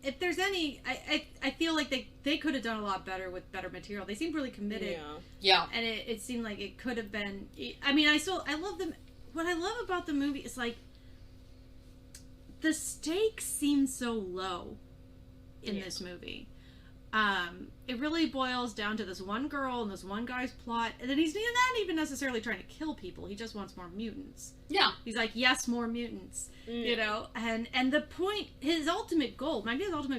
if there's any, I feel like they could have done a lot better with better material. They seemed really committed. Yeah. And it seemed like it could have been, I love them. What I love about the movie is, like, the stakes seem so low in this movie. It really boils down to this one girl and this one guy's plot, and then he's not even necessarily trying to kill people. He just wants more mutants. Yeah. He's like, yes, more mutants. You know, and the point, Magneto's ultimate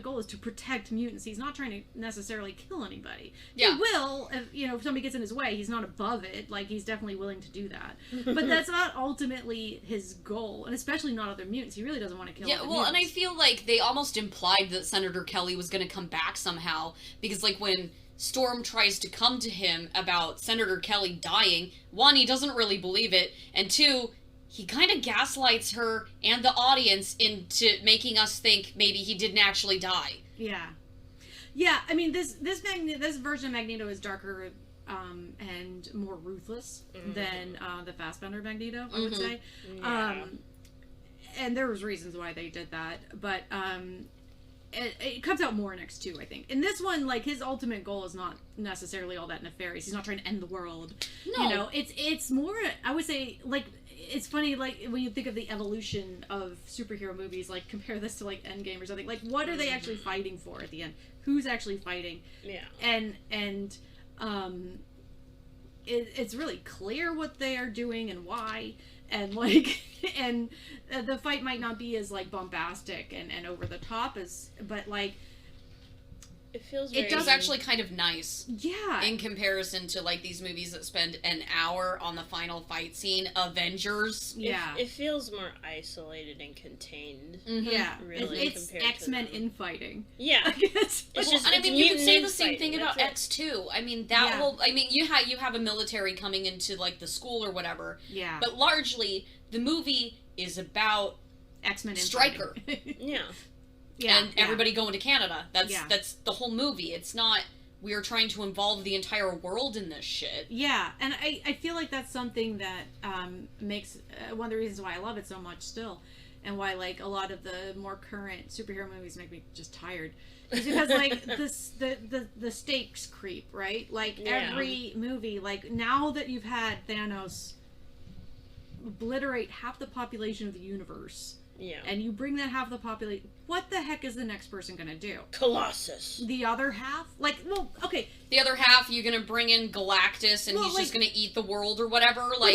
goal is to protect mutants. He's not trying to necessarily kill anybody. Yeah. He will, if somebody gets in his way. He's not above it. Like, he's definitely willing to do that. But that's not ultimately his goal, and especially not other mutants. He really doesn't want to kill other mutants. And I feel like they almost implied that Senator Kelly was going to come back somehow, because, like, when Storm tries to come to him about Senator Kelly dying, one, he doesn't really believe it, and two, he kind of gaslights her and the audience into making us think maybe he didn't actually die. Yeah. Yeah, I mean, this version of Magneto is darker and more ruthless than the Fassbender Magneto, I would say. Yeah. And there was reasons why they did that, but it comes out more in X2, I think. In this one, like, his ultimate goal is not necessarily all that nefarious. He's not trying to end the world. No. You know, it's more, I would say, like, it's funny, like, when you think of the evolution of superhero movies, like, compare this to, like, Endgame or something. Like, what are they actually fighting for at the end? Who's actually fighting? Yeah. And it's really clear what they are doing and why. And, like, and the fight might not be as, like, bombastic and over the top but, like, it does actually kind of nice. Yeah. In comparison to, like, these movies that spend an hour on the final fight scene, Avengers. Yeah. It feels more isolated and contained. Yeah. Really, it's X-Men infighting. Yeah. It's just, and I mean, you can say the same thing about X2. I mean, you have a military coming into, like, the school or whatever. Yeah. But largely, the movie is about X-Men Stryker. Yeah. Yeah, and everybody going to Canada. That's the whole movie. It's not, we are trying to involve the entire world in this shit. Yeah, and I feel like that's something that makes, one of the reasons why I love it so much still, and why, like, a lot of the more current superhero movies make me just tired, is because, like, the stakes creep, right? Like, every movie, like, now that you've had Thanos obliterate half the population of the universe, and you bring that half the population, what the heck is the next person gonna do? Colossus. The other half? Like, well, okay. The other half, you're gonna bring in Galactus, and he's just gonna eat the world or whatever. Like, but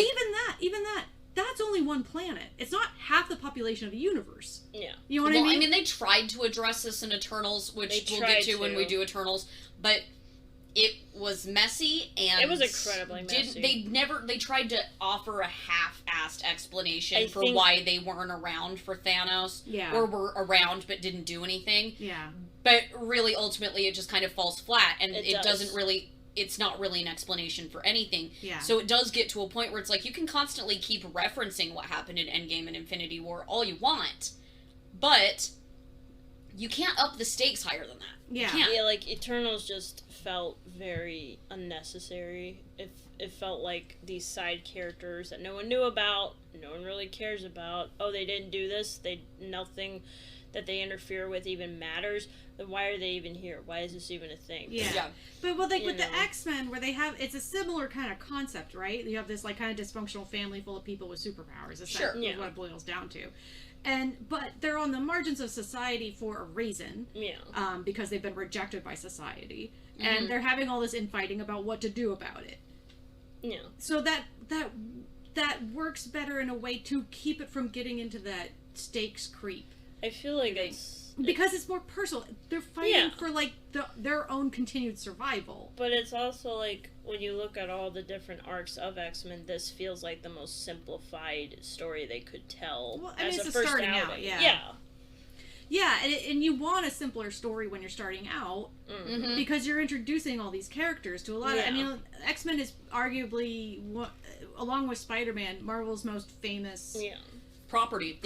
even that, that's only one planet. It's not half the population of the universe. Yeah. You know what I mean? They tried to address this in Eternals, which we'll get to when we do Eternals, but it was messy, and it was incredibly messy. They tried to offer a half-assed explanation for why they weren't around for Thanos, or were around but didn't do anything. Yeah. But really, ultimately, it just kind of falls flat, and it doesn't really, it's not really an explanation for anything. Yeah. So it does get to a point where it's like, you can constantly keep referencing what happened in Endgame and Infinity War all you want, but you can't up the stakes higher than that. Yeah. Yeah, like, Eternals just felt very unnecessary. It felt like these side characters that no one knew about, no one really cares about. Oh, they didn't do this, nothing that they interfere with even matters. Then why are they even here? Why is this even a thing? Yeah. But well, like with the X-Men, where they have, it's a similar kind of concept, right? You have this like kind of dysfunctional family full of people with superpowers. That's what it boils down to. But they're on the margins of society for a reason. Yeah. Because they've been rejected by society. And they're having all this infighting about what to do about it. Yeah. So that works better in a way to keep it from getting into that stakes creep. I feel like because it's more personal. They're fighting for like their own continued survival. But it's also like, when you look at all the different arcs of X-Men, this feels like the most simplified story they could tell. Well, I mean, as it's a first starting outing. out, yeah. Yeah, and you want a simpler story when you're starting out, because you're introducing all these characters to a lot of... I mean, X-Men is arguably, along with Spider-Man, Marvel's most famous properties.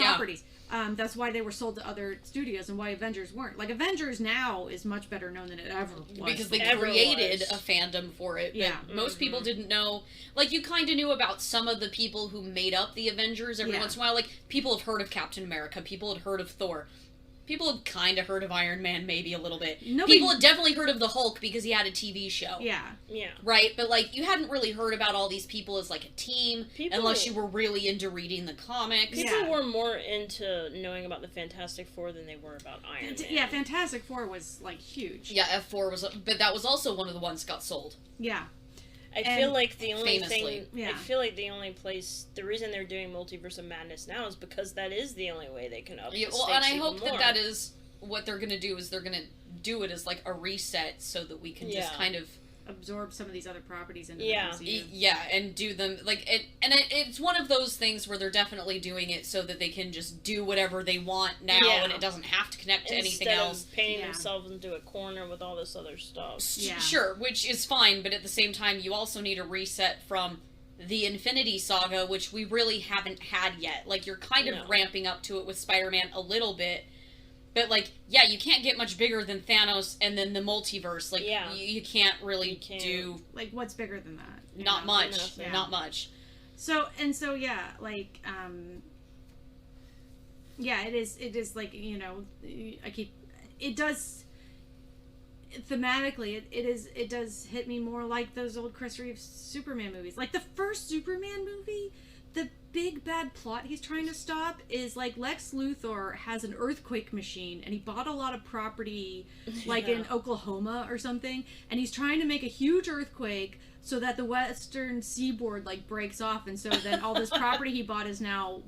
That's why they were sold to other studios and why Avengers weren't. Like, Avengers now is much better known than it ever was. Because they created a fandom for it. But most people didn't know. Like, you kind of knew about some of the people who made up the Avengers every once in a while. Like, people have heard of Captain America. People had heard of Thor. People had kind of heard of Iron Man, maybe a little bit. People had definitely heard of the Hulk because he had a TV show. Yeah. Right? But, like, you hadn't really heard about all these people as, like, a team, unless you were really into reading the comics. People were more into knowing about the Fantastic Four than they were about Iron Man. Yeah, Fantastic Four was, like, huge. Yeah, F4 was... But that was also one of the ones that got sold. Yeah. I feel like the only the reason they're doing Multiverse of Madness now is because that is the only way they can up the stakes and I even hope more. that is what they're going to do, is they're going to do it as, like, a reset so that we can just kind of... absorb some of these other properties into the MCU. And do them, like, it's one of those things where they're definitely doing it so that they can just do whatever they want now, and it doesn't have to connect to anything else. Instead of painting themselves into a corner with all this other stuff. Sure, which is fine, but at the same time, you also need a reset from the Infinity Saga, which we really haven't had yet. Like, you're kind of ramping up to it with Spider-Man a little bit. But, like, you can't get much bigger than Thanos and then the multiverse. Like, you can't really do... Like, what's bigger than that? Not much. Not much. So, like, it is, like, you know, it does... Thematically, it does hit me more like those old Chris Reeves Superman movies. Like, the first Superman movie... The big bad plot he's trying to stop is, like, Lex Luthor has an earthquake machine and he bought a lot of property, like, in Oklahoma or something, and he's trying to make a huge earthquake so that the western seaboard, like, breaks off, and so then all this property he bought is now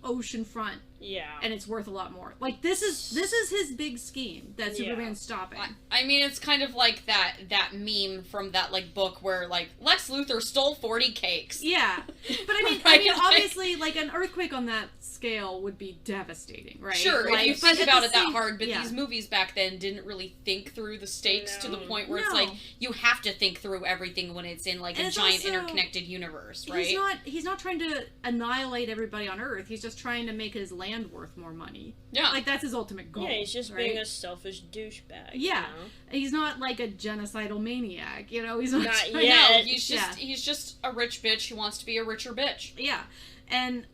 oceanfront. Yeah. And it's worth a lot more. Like, this is his big scheme that Superman's stopping. I mean, it's kind of like that meme from that, like, book where, like, Lex Luthor stole 40 cakes. Yeah. But I mean, obviously, like, an earthquake on that scale would be devastating, right? Sure, like, if you think about it that hard, but these movies back then didn't really think through the stakes to the point where it's like, you have to think through everything when it's in, like, a giant interconnected universe, right? He's not trying to annihilate everybody on Earth, he's just trying to make his land worth more money. Yeah. Like, that's his ultimate goal. Yeah, he's just being a selfish douchebag. Yeah. You know? He's not, like, a genocidal maniac, you know? He's not yet. No, he's just a rich bitch who wants to be a richer bitch. Yeah. And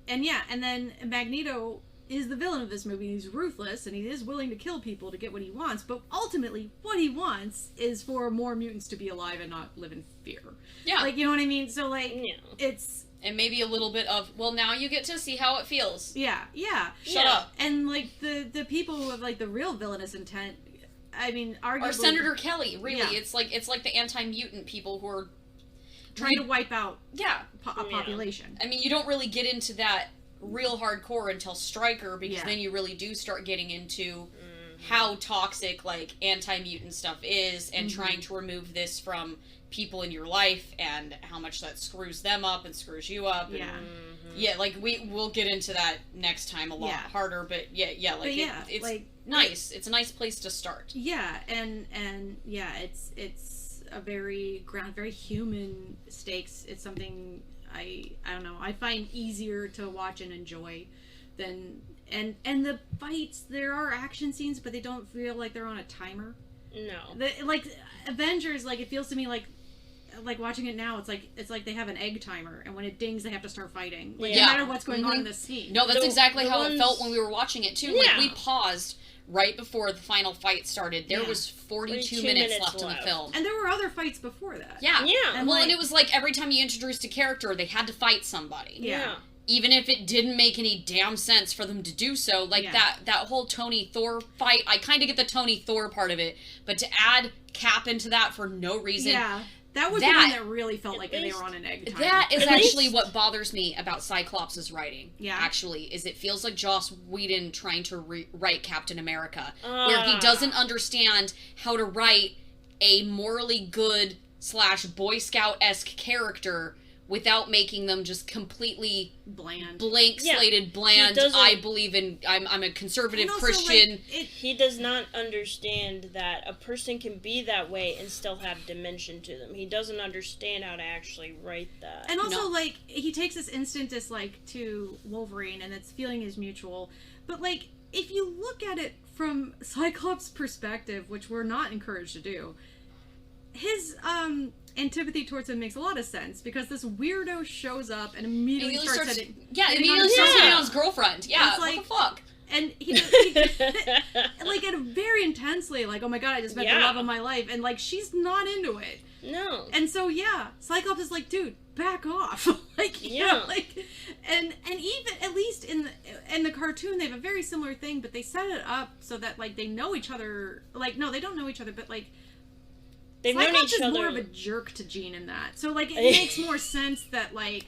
then Magneto is the villain of this movie. He's ruthless, and he is willing to kill people to get what he wants, but ultimately, what he wants is for more mutants to be alive and not live in fear. Yeah. Like, you know what I mean? So, like, it's... And maybe a little bit of, well, now you get to see how it feels. Yeah. Shut up. And, like, the people who have, like, the real villainous intent, I mean, arguably... Or Senator Kelly, really. Yeah. It's like the anti-mutant people who are... trying to wipe out Yeah. a population. I mean, you don't really get into that real hardcore until Stryker, because then you really do start getting into how toxic, like, anti-mutant stuff is, and trying to remove this from people in your life, and how much that screws them up and screws you up. And, like, we'll get into that next time a lot harder, but it's like, nice. It's a nice place to start. Yeah, and it's a very very human stakes. It's something I don't know, I find easier to watch and enjoy than and the fights, there are action scenes, but they don't feel like they're on a timer. No. Like Avengers, like, it feels to me like watching it now, it's like they have an egg timer, and when it dings, they have to start fighting. Like, no matter what's going on in the scene. No, that's exactly how it felt when we were watching it too. Like, we paused right before the final fight started. There was 42 minutes left in the film. And there were other fights before that. Yeah. And and it was like every time you introduced a character, they had to fight somebody. Yeah. Even if it didn't make any damn sense for them to do so. Like, that whole Tony Thor fight, I kind of get the Tony Thor part of it, but to add Cap into that for no reason... Yeah. That was the one that really felt like they were on an egg timer. That is actually what bothers me about Cyclops' writing. Yeah. Actually, is it feels like Joss Whedon trying to write Captain America, where he doesn't understand how to write a morally good / Boy Scout-esque character without making them just completely blank slated, bland. I believe in. I'm a conservative Christian. Like, he does not understand that a person can be that way and still have dimension to them. He doesn't understand how to actually write that. And also, like, he takes this instant dislike to Wolverine, and its feeling is mutual. But, like, if you look at it from Cyclops' perspective, which we're not encouraged to do, his antipathy towards him makes a lot of sense, because this weirdo shows up and immediately starts hitting on his girlfriend. Yeah, it's like, what the fuck? And he like, it very intensely, like, oh my god, I just met the love of my life, and, like, she's not into it. No. And so, Cyclops is like, dude, back off. Like, you know, like, and even, at least in the cartoon, they have a very similar thing, but they set it up so that, like, they know each other. Like, no, they don't know each other, but, like, Cyclops is more of a jerk to Jean in that. So, like, it makes more sense that, like,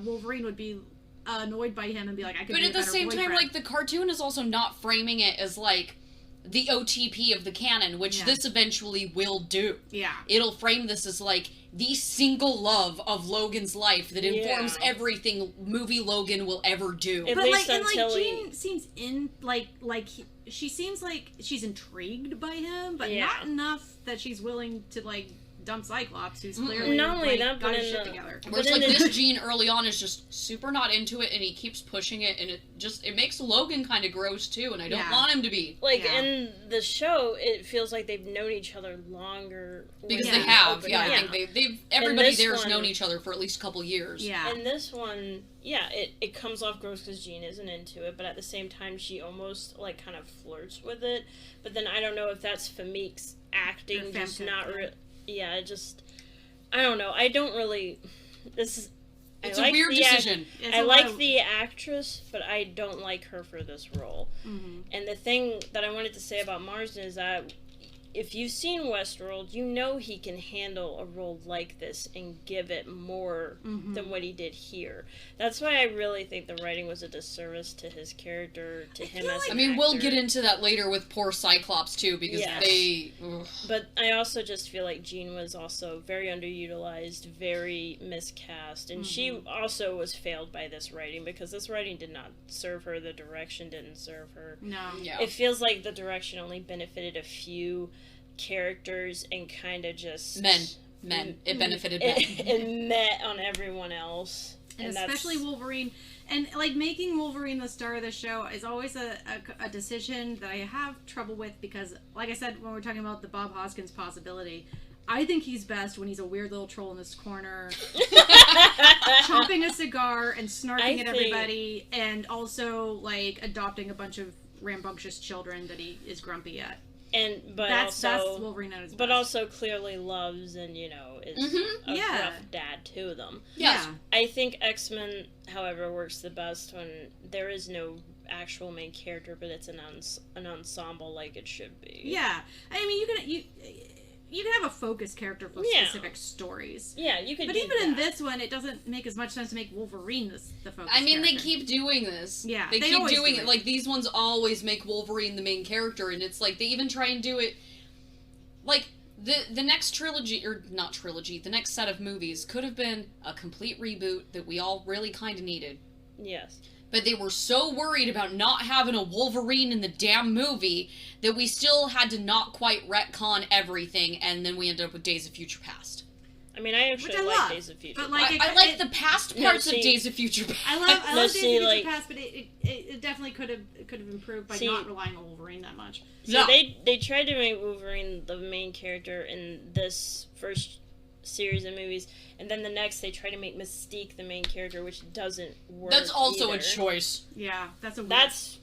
Wolverine would be annoyed by him and be like, I could be a better boyfriend. But at the same time, like, the cartoon is also not framing it as, like, the OTP of the canon, which this eventually will do. Yeah. It'll frame this as, like, the single love of Logan's life that informs everything movie Logan will ever do. At but, least like, and, like, Jean seems she seems like she's intrigued by him, but not enough that she's willing to, like, dump Cyclops, who's clearly got his shit together. Whereas, like, this Jean early on is just super not into it, and he keeps pushing it, and it makes Logan kind of gross too, and I don't want him to be. Like, in the show, it feels like they've known each other longer. Because they have, I think everybody there's known each other for at least a couple years. Yeah. And this one, it comes off gross because Jean isn't into it, but at the same time, she almost, like, kind of flirts with it. But then I don't know if that's Famike's acting, just not I don't know. I don't really. It's a weird decision. I like the actress, but I don't like her for this role. Mm-hmm. And the thing that I wanted to say about Marsden is that if you've seen Westworld, you know he can handle a role like this and give it more than what he did here. That's why I really think the writing was a disservice to his character, to him as an actor. We'll get into that later with poor Cyclops, too, because they... Ugh. But I also just feel like Jean was also very underutilized, very miscast, and she also was failed by this writing, because this writing did not serve her, the direction didn't serve her. No. Yeah. It feels like the direction only benefited a few characters and kind of just men. It benefited men. It met on everyone else, and especially Wolverine. And, like, making Wolverine the star of the show is always a decision that I have trouble with, because, like I said, when we're talking about the Bob Hoskins possibility, I think he's best when he's a weird little troll in this corner, chomping a cigar and snarking at everybody, and also, like, adopting a bunch of rambunctious children that he is grumpy at. That's Wolverine at his best. But also clearly loves and, is a rough dad to them. Yeah. I think X-Men, however, works the best when there is no actual main character, but it's an ensemble like it should be. Yeah. I mean, you can have a focus character for specific stories. Yeah, you could. But do even that. in this one, it doesn't make as much sense to make Wolverine the focus. I mean, character. they keep doing this. Yeah, they keep always doing do it. Like, these ones always make Wolverine the main character, and it's like, they even try and do it, like, the next trilogy, or not trilogy, the next set of movies could have been a complete reboot that we all really kind of needed. Yes. But they were so worried about not having a Wolverine in the damn movie that we still had to not quite retcon everything, and then we ended up with Days of Future Past. I mean, I actually like Days of Future But, Past. like, I like the past parts of Days of Future Past. I love Days of Future like, Past, but it definitely could have improved by not relying on Wolverine that much. So they tried to make Wolverine the main character in this first series of movies, and then the next they try to make Mystique the main character, which doesn't work. That's also either. a choice. Yeah, that's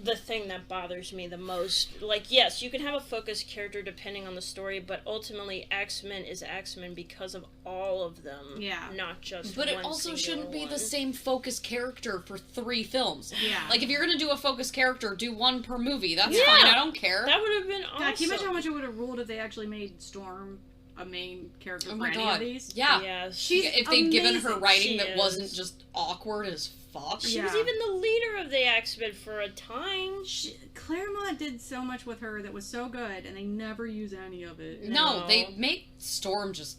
the thing that bothers me the most. Like, yes, you can have a focused character depending on the story, but ultimately X-Men is X-Men because of all of them. Yeah. Not just But one it also singular shouldn't be one. the same focus character for 3 films. Yeah. Like, if you're gonna do a focus character, do 1 per movie. That's Yeah. fine, I don't care. That would have been awesome. God, can you imagine how much it would have ruled if they actually made Storm a main character Oh for my any God. of these? Yeah. Yeah. If they'd given her amazing. writing She that is. wasn't just awkward as fuck. She Yeah. was even the leader of the X-Men for a time. Claremont did so much with her that was so good, and they never use any of it. No, they make Storm just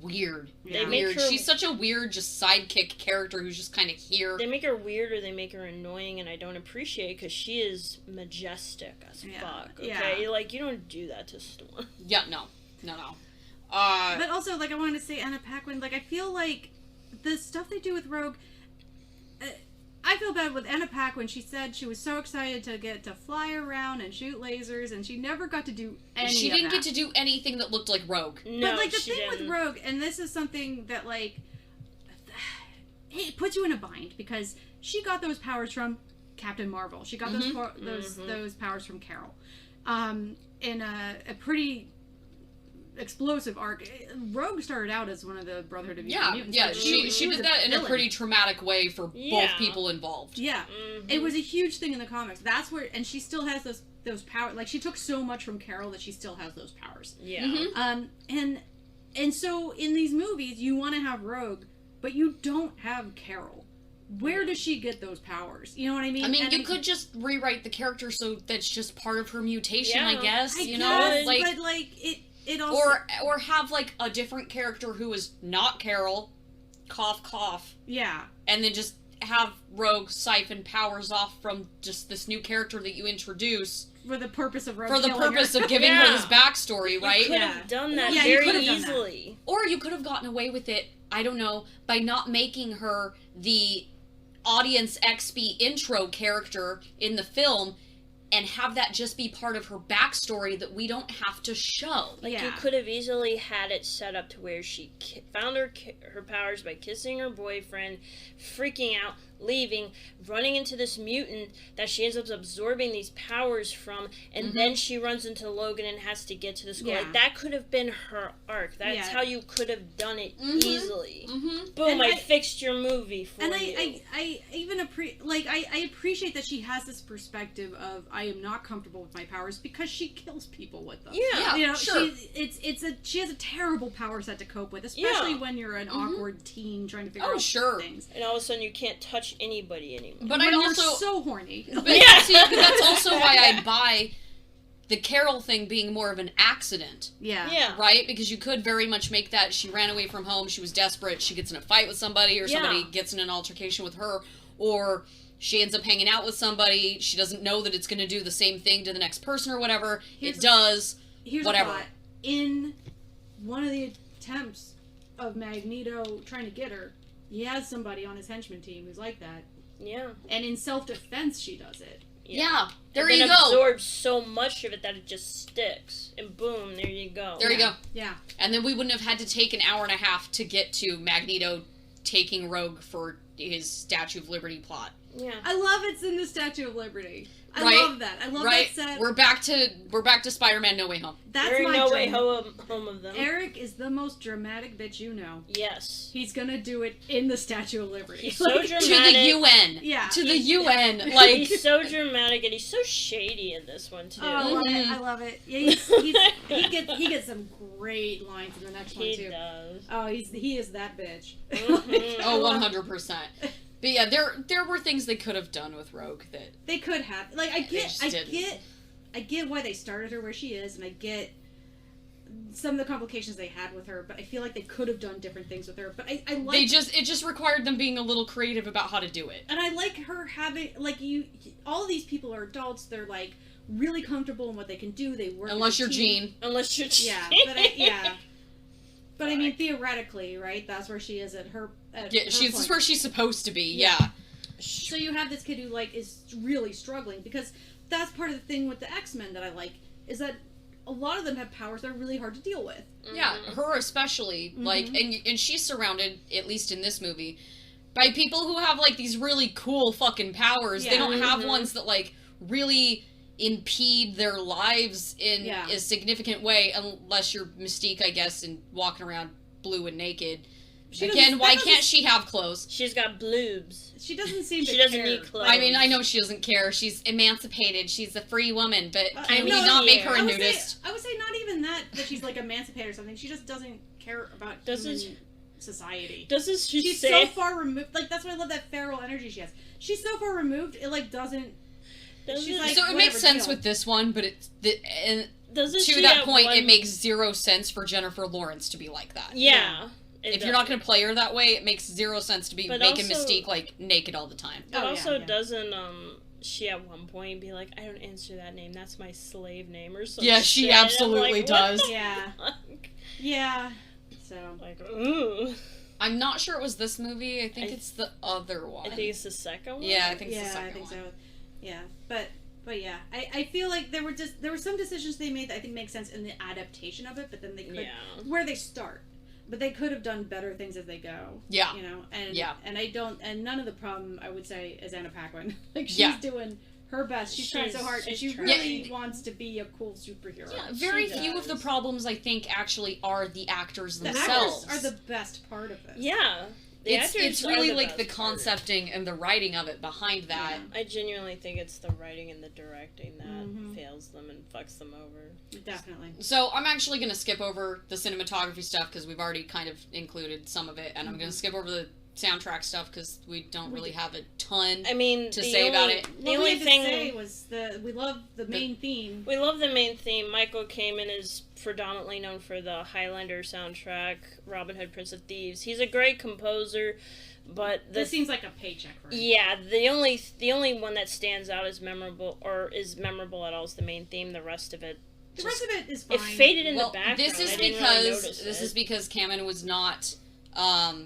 weird. They make Weird. her- She's such a weird, just sidekick character who's just kind of here. They make her weird or they make her annoying, and I don't appreciate it because she is majestic as Yeah. fuck. Yeah. Okay, like you don't do that to Storm. Yeah, no. But also, like, I wanted to say Anna Paquin, like, I feel like the stuff they do with Rogue, I feel bad with Anna Paquin. She said she was so excited to get to fly around and shoot lasers, and she never got to do any She of didn't that. get to do anything that looked like Rogue. No, But, like, the she thing didn't. with Rogue, and this is something that, like, it puts you in a bind, because she got those powers from Captain Marvel. She got those powers from Carol. In a pretty explosive arc. Rogue started out as one of the Brotherhood of Evil Mutants. Yeah, Like, she was did that in a villain. pretty traumatic way for both Yeah. people involved. Yeah, it was a huge thing in the comics. That's where, and she still has those powers. Like, she took so much from Carol that she still has those powers. Yeah. And so in these movies, you want to have Rogue, but you don't have Carol. Where does she get those powers? You know what I mean? I mean, And you could just rewrite the character so that's just part of her mutation, I Yeah. guess. I You guess, know, like, but like it also or have like a different character who is not Carol, cough cough, yeah. and then just have Rogue siphon powers off from just this new character that you introduce For the purpose of Rogue for the killing purpose her. of giving her Yeah. this backstory, right? You could Yeah. have done that Yeah, you very could have done that. easily. Or you could have gotten away with it, I don't know, by not making her the audience XP intro character in the film and have that just be part of her backstory that we don't have to show. Like, Yeah. you could have easily had it set up to where she found her powers by kissing her boyfriend, freaking out, leaving, running into this mutant that she ends up absorbing these powers from, and then she runs into Logan and has to get to the school. Yeah. Like, that could have been her arc. That's Yeah. how you could have done it easily. Mm-hmm. Boom, And I I- fixed your movie for And you. I even I appreciate that she has this perspective of I am not comfortable with my powers because she kills people with them. Yeah. You know, sure. she has a terrible power set to cope with, especially Yeah. when you're an awkward teen trying to figure Oh, out sure. things. And all of a sudden you can't touch anybody anymore. But When I'd you're also... so horny. But see, that's also why I'd buy the Carol thing being more of an accident, Yeah. right? Because you could very much make that she ran away from home, she was desperate, she gets in a fight with somebody, or somebody gets in an altercation with her, or she ends up hanging out with somebody, she doesn't know that it's going to do the same thing to the next person or whatever. It does. Here's Whatever. a thought. In one of the attempts of Magneto trying to get her, he has somebody on his henchman team who's like that. Yeah. And in self-defense, she does it. Yeah, there and you then go. absorbs so much of it that it just sticks. And boom, there you go. There you go. Yeah. And then we wouldn't have had to take an hour and a half to get to Magneto taking Rogue for his Statue of Liberty plot. Yeah. I love it's in the Statue of Liberty. I Right? love that. I love Right? that set. We're back to Spider-Man No Way Home. That's There ain't my no dream. way home of them. Eric is the most dramatic bitch you know. Yes. He's gonna do it in the Statue of Liberty. He's so dramatic. To the UN. Yeah. To the UN. Like, He's so dramatic and he's so shady in this one too. Oh, I love it. Mhm. I love it. Yeah, he gets some great lines in the next one He too. does. Oh, he is that bitch. Mhm. oh, 100%. But yeah, there were things they could have done with Rogue that They could have. Like, I didn't. get why they started her where she is, and I get some of the complications they had with her, but I feel like they could have done different things with her. But I like it just required them being a little creative about how to do it. and I like her having like all of these people are adults. They're like really comfortable in what they can do. They work Unless as a you're team. Jean. Unless you're Yeah, but I mean theoretically, right? That's where she is at her. Yeah, her she's point. where she's supposed to be. Yeah. Yeah. So you have this kid who like is really struggling because that's part of the thing with the X-Men that I like is that a lot of them have powers that are really hard to deal with. Yeah, her especially, like, and she's surrounded, at least in this movie, by people who have, like, these really cool fucking powers. Yeah. They don't have ones that, like, really impede their lives in a significant way, unless you're Mystique, I guess, and walking around blue and naked. Again, why can't she have clothes? She's got bloobs. She doesn't seem to She doesn't care. need clothes. I mean, I know she doesn't care. She's emancipated. She's a free woman, but can we no, not make her a I would nudist? I would say not even that she's like emancipated or something. She just doesn't care about human society. Doesn't she She's say... so far removed. Like that's why I love that feral energy she has. She's so far removed. It like doesn't. She's like, So it makes whatever, sense deal. with this one, but it's and Doesn't to she that at point, one- it makes zero sense for Jennifer Lawrence to be like that. Yeah. If you're not going to play her that way, it makes zero sense to be But making also- Mystique, like, naked all the time. But also, yeah. doesn't she at one point be like, I don't answer that name, that's my slave name or something? Yeah, she absolutely does. Yeah. Yeah. So. Like, ooh. I'm not sure it was this movie. I think it's the other one. I think it's the second one. Yeah, I think it's the Yeah, second I think one. so. Yeah, but yeah, I feel like there were some decisions they made that I think make sense in the adaptation of it, but then they could where they start. But they could have done better things as they go. Yeah. You know, and Yeah. and none of the problem I would say is Anna Paquin. Like she's doing her best. She's trying so hard, and she really wants to be a cool superhero. Yeah, very She few of the does. problems, I think, actually are the actors The themselves. actors are the best part of this. Yeah. The It's actors are really the like the best part. concepting and the writing of it behind that. I genuinely think it's the writing and the directing that Mhm. fails them and fucks them over. Definitely. So I'm actually going to skip over the cinematography stuff because we've already kind of included some of it, and I'm going to skip over the soundtrack stuff because we don't really have a ton I mean, to the say about only- it. The What we only had to thing say was we love the main theme. we love the main theme. Michael Kamen is predominantly known for the Highlander soundtrack, Robin Hood, Prince of Thieves. He's a great composer, but This seems like a paycheck for him. yeah, the only one that stands out as memorable at all is the main theme. The rest of it, The rest of it is fine. it faded in Well, the background. this is I didn't really because notice it. Kamen was not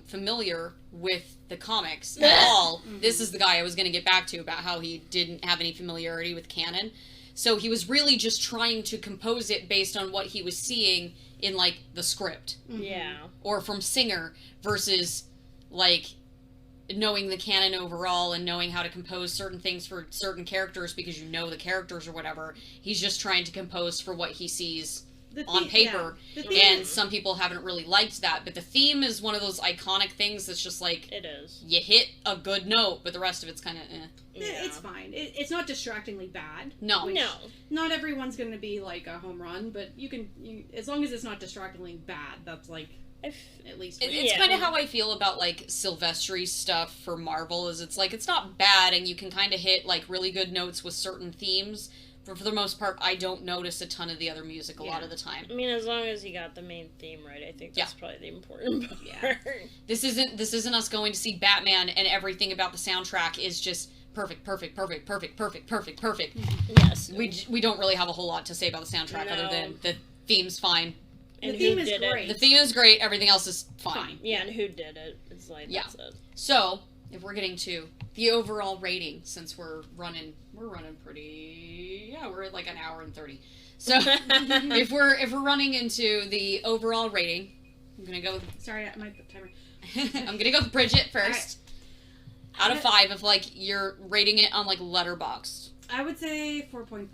familiar with the comics at all. This is the guy I was going to get back to about how he didn't have any familiarity with canon. So he was really just trying to compose it based on what he was seeing in, like, the script. Yeah. Or from Singer versus, like, knowing the canon overall and knowing how to compose certain things for certain characters because you know the characters or whatever. He's just trying to compose for what he sees on paper, and some people haven't really liked that, but the theme is one of those iconic things that's just like, It is. you hit a good note, but the rest of it's kind of It's fine. It's not distractingly bad. No. which No. Not everyone's going to be like a home run, but as long as it's not distractingly bad, that's like at least. It's kind of how I feel about, like, Silvestri stuff for Marvel, is it's like, it's not bad, and you can kind of hit, like, really good notes with certain themes, but for the most part, I don't notice a ton of the other music a lot of the time. I mean, as long as you got the main theme right, I think that's probably the important part. Yeah. This isn't us going to see Batman and everything about the soundtrack is just perfect. Yes. We don't really have a whole lot to say about the soundtrack other than the theme's fine. And the theme who is did great. The theme is great, everything else is fine. Yeah, and who did it? It's like, that's it. So, if we're getting to the overall rating, since we're running pretty, we're at like an hour and 30. So, if we're running into the overall rating, I'm gonna go with, Sorry, my timer. I'm gonna go with Bridget first. Out of 5, if, like, you're rating it on, like, Letterboxd. I would say 4.5.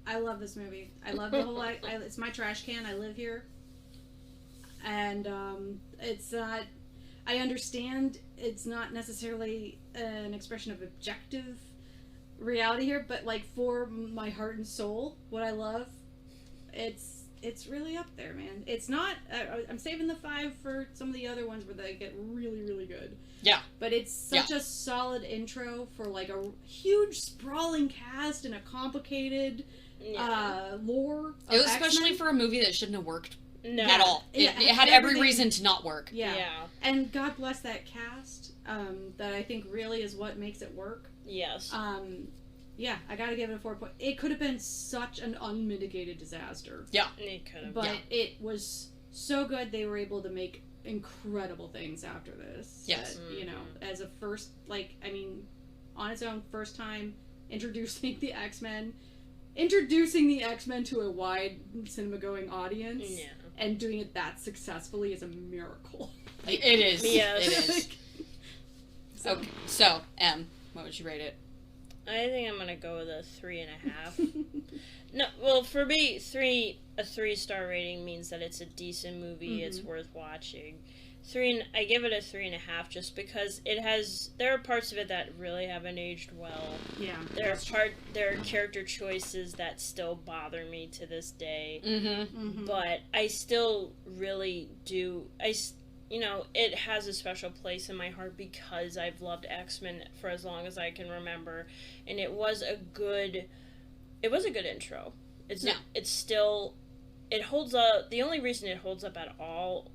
I love this movie. I love the whole. It's my trash can. I live here, and it's not. I understand it's not necessarily an expression of objective reality here, but like for my heart and soul, what I love, it's really up there, man. It's not. I'm saving the 5 for some of the other ones where they get really, really good. Yeah. But it's such a solid intro for like a huge sprawling cast and a complicated lore. It was especially for a movie that shouldn't have worked at all. It had every everything. reason to not work. Yeah. And God bless that cast. That I think really is what makes it work. Yes. Yeah, I gotta give it a 4 point. It could have been such an unmitigated disaster. Yeah. It could have. But it was so good they were able to make incredible things after this. Yes. That, you know, as a first, like, I mean, on its own, first time introducing the X-Men to a wide cinema-going audience. Yeah. And doing it that successfully is a miracle. It is. Yes. It is. So. Okay. So, Em, what would you rate it? I think I'm gonna go with a 3.5. No, well, for me, a 3-star rating means that it's a decent movie. It's worth watching. I give it a 3.5 just because there are parts of it that really haven't aged well. Yeah. There are character choices that still bother me to this day. Mm-hmm. But I still really do. It has a special place in my heart because I've loved X-Men for as long as I can remember, and it was a good intro. It holds up. The only reason it holds up at all,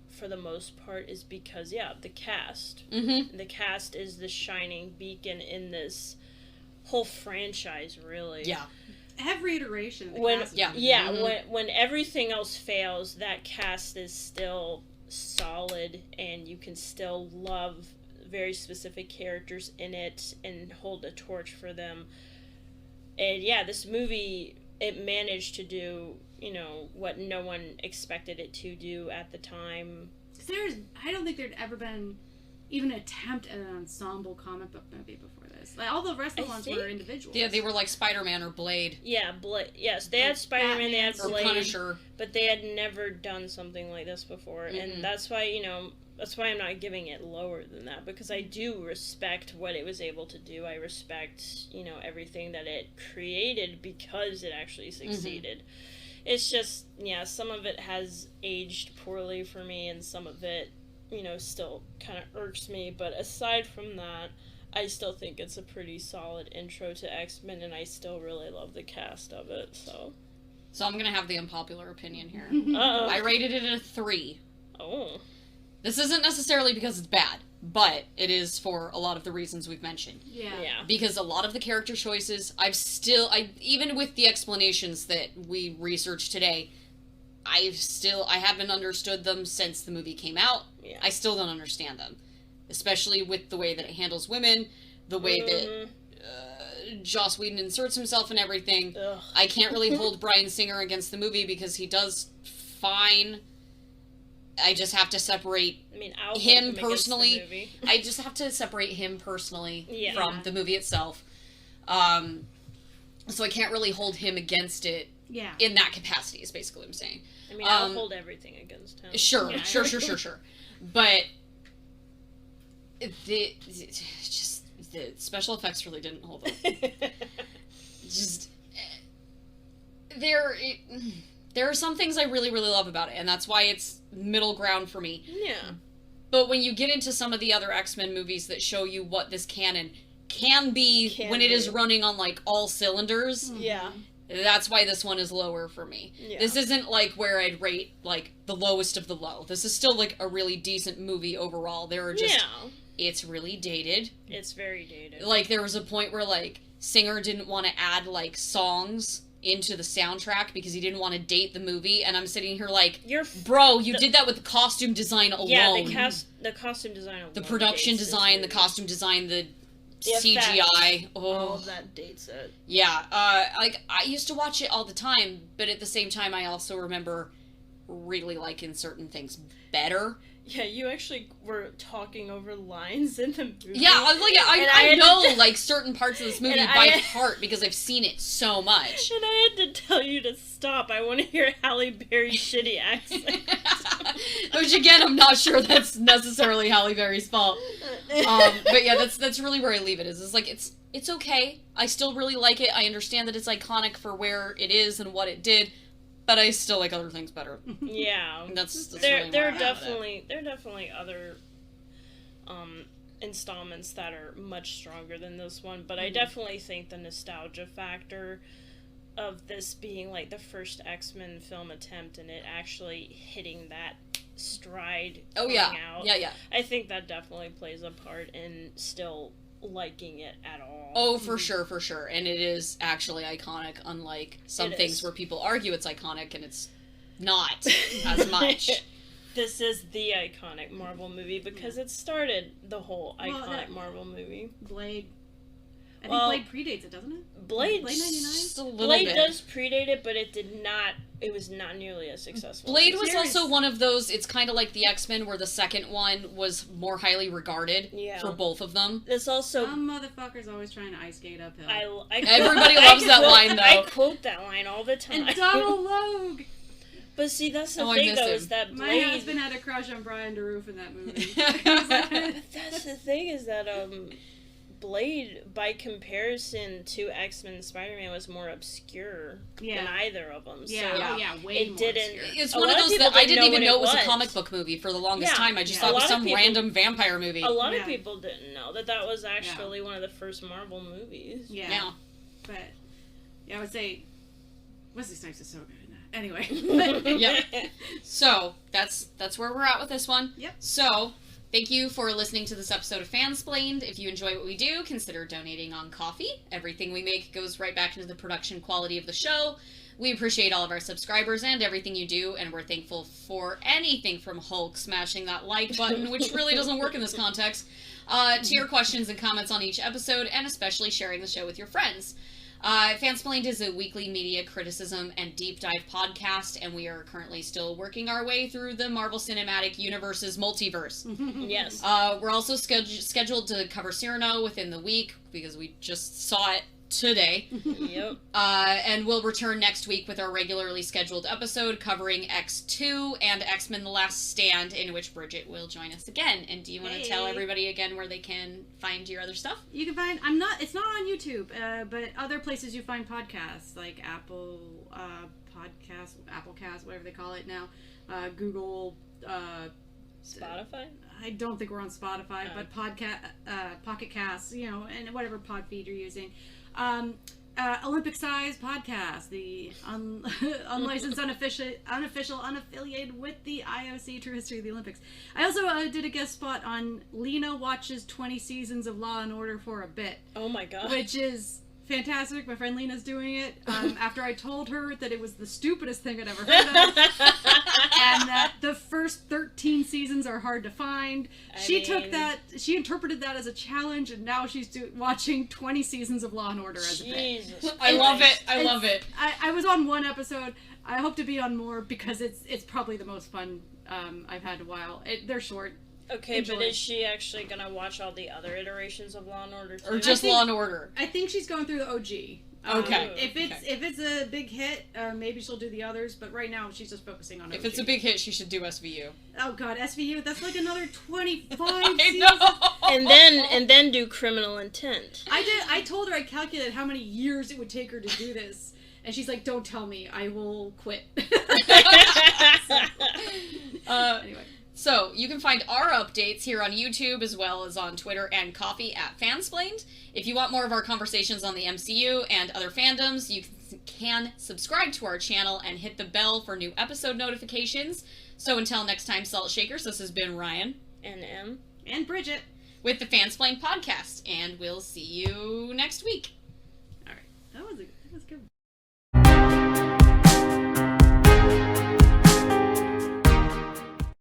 for the most part, is because the cast. Mm-hmm. The cast is the shining beacon in this whole franchise, really. Yeah. Every iteration of the When cast. when everything else fails, that cast is still solid, and you can still love very specific characters in it and hold a torch for them. And this movie, it managed to do what no one expected it to do at the time. I don't think there'd ever been even an attempt at an ensemble comic book movie before this. Like all the rest of the ones were individuals. Yeah, they were like Spider-Man or Blade. Yeah, Yes, they had Spider-Man, they had Blade, or Punisher, but they had never done something like this before, and that's why I'm not giving it lower than that, because I do respect what it was able to do. I respect everything that it created because it actually succeeded. It's just some of it has aged poorly for me, and some of it still kind of irks me, but aside from that, I still think it's a pretty solid intro to X-Men, and I still really love the cast of it, so I'm gonna have the unpopular opinion here. Uh-oh. I rated it a 3. Oh. This isn't necessarily because it's bad, but it is for a lot of the reasons we've mentioned. Yeah. Because a lot of the character choices, even with the explanations that we researched today, I haven't understood them since the movie came out. Yeah. I still don't understand them. Especially with the way that it handles women, the way that Joss Whedon inserts himself in everything. Ugh. I can't really hold Bryan Singer against the movie because he does fine. I just have to separate him personally. I just have to separate him personally from the movie itself. So I can't really hold him against it in that capacity, is basically what I'm saying. I'll hold everything against him. Sure. But the special effects really didn't hold up. There are some things I really, really love about it, and that's why it's middle ground for me. Yeah. But when you get into some of the other X-Men movies that show you what this canon can be when it is running on, like, all cylinders, that's why this one is lower for me. Yeah. This isn't, like, where I'd rate, like, the lowest of the low. This is still, like, a really decent movie overall. There are just... Yeah. It's really dated. It's very dated. Like, there was a point where, like, Singer didn't want to add, like, songs into the soundtrack because he didn't want to date the movie, and I'm sitting here like, bro, you did that with the costume design alone. Yeah, the costume design alone. The production design, the costume design, the CGI. All of that dates it. Yeah, like, I used to watch it all the time, but at the same time, I also remember really liking certain things better. Yeah, you actually were talking over lines in the movie. Yeah, I was like, I know like certain parts of this movie by heart because I've seen it so much. And I had to tell you to stop. I want to hear Halle Berry's shitty accent. Which again, I'm not sure that's necessarily Halle Berry's fault. But yeah, that's really where I leave it. It's like it's okay. I still really like it. I understand that it's iconic for where it is and what it did. But I still like other things better. Yeah, that's there really are definitely other installments that are much stronger than this one. But I definitely think the nostalgia factor of this being like the first X-Men film attempt and it actually hitting that stride. Oh yeah, out, yeah. I think that definitely plays a part in still liking it at all. Oh, for sure. And it is actually iconic, unlike some things where people argue it's iconic and it's not as much. This is the iconic Marvel movie because it started the whole iconic Marvel movie. Blade. I think Blade predates it, doesn't it? Blade 99? Blade does predate it, but it was not nearly as successful. Blade was also one of those, it's kind of like the X-Men, where the second one was more highly regarded for both of them. There's also... Some motherfuckers always trying to ice skate uphill. Everybody loves that line, though. I quote that line all the time. And Donald Logue! But see, that's the thing, though, is that Blade... My husband had a crush on Brian DeRoof in that movie. That's the thing, is that, Blade, by comparison to X-Men and Spider-Man, was more obscure than either of them. Yeah, so way more obscure. It's one of those that I didn't even know it was a comic book movie for the longest time. I just thought it was some random vampire movie. A lot of people didn't know that was actually one of the first Marvel movies. Yeah. But, I would say, Wesley Snipes is so good in that. Anyway. Yep. So, that's where we're at with this one. Yep. So... Thank you for listening to this episode of FANSPLAINED. If you enjoy what we do, consider donating on Ko-fi. Everything we make goes right back into the production quality of the show. We appreciate all of our subscribers and everything you do, and we're thankful for anything from Hulk smashing that like button, which really doesn't work in this context, to your questions and comments on each episode, and especially sharing the show with your friends. FANSPLAINED is a weekly media criticism and deep dive podcast, and we are currently still working our way through the Marvel Cinematic Universe's multiverse. Yes. We're also scheduled to cover Cyrano within the week, because we just saw it today. Yep. And we'll return next week with our regularly scheduled episode covering X2 and X-Men The Last Stand, in which Bridget will join us again. And do you want to tell everybody again where they can find your other stuff? You can find, it's not on YouTube, but other places you find podcasts, like Apple Podcasts, Applecast, whatever they call it now, Google, Spotify? I don't think we're on Spotify, but Pocket Casts, and whatever pod feed you're using. Olympic Size Podcast, the unlicensed, unofficial, unaffiliated with the IOC True History of the Olympics. I also did a guest spot on Lena Watches 20 Seasons of Law and Order for a Bit. Oh my god. Which is fantastic. My friend Lena's doing it after I told her that it was the stupidest thing I'd ever heard of, and that the first 13 seasons are hard to find. She interpreted that as a challenge, and now she's watching 20 seasons of Law and Order as a bit. I love it. I was on one episode. I hope to be on more because it's probably the most fun I've had in a while. They're short. Okay, but is she actually gonna watch all the other iterations of Law and Order too? Or just Law and Order? I think she's going through the OG. Okay. If it's a big hit, maybe she'll do the others. But right now, she's just focusing on OG. If it's a big hit, she should do SVU. Oh God, SVU. That's like another 25 I seasons. know. And then do Criminal Intent. I told her I calculated how many years it would take her to do this, and she's like, "Don't tell me. I will quit." Anyway. So, you can find our updates here on YouTube as well as on Twitter and Ko-fi at FANSPLAINED. If you want more of our conversations on the MCU and other fandoms, you can subscribe to our channel and hit the bell for new episode notifications. So until next time, Salt Shakers, this has been Ryan. And M. And Bridget. With the FANSPLAINED podcast, and we'll see you next week. Alright, that was a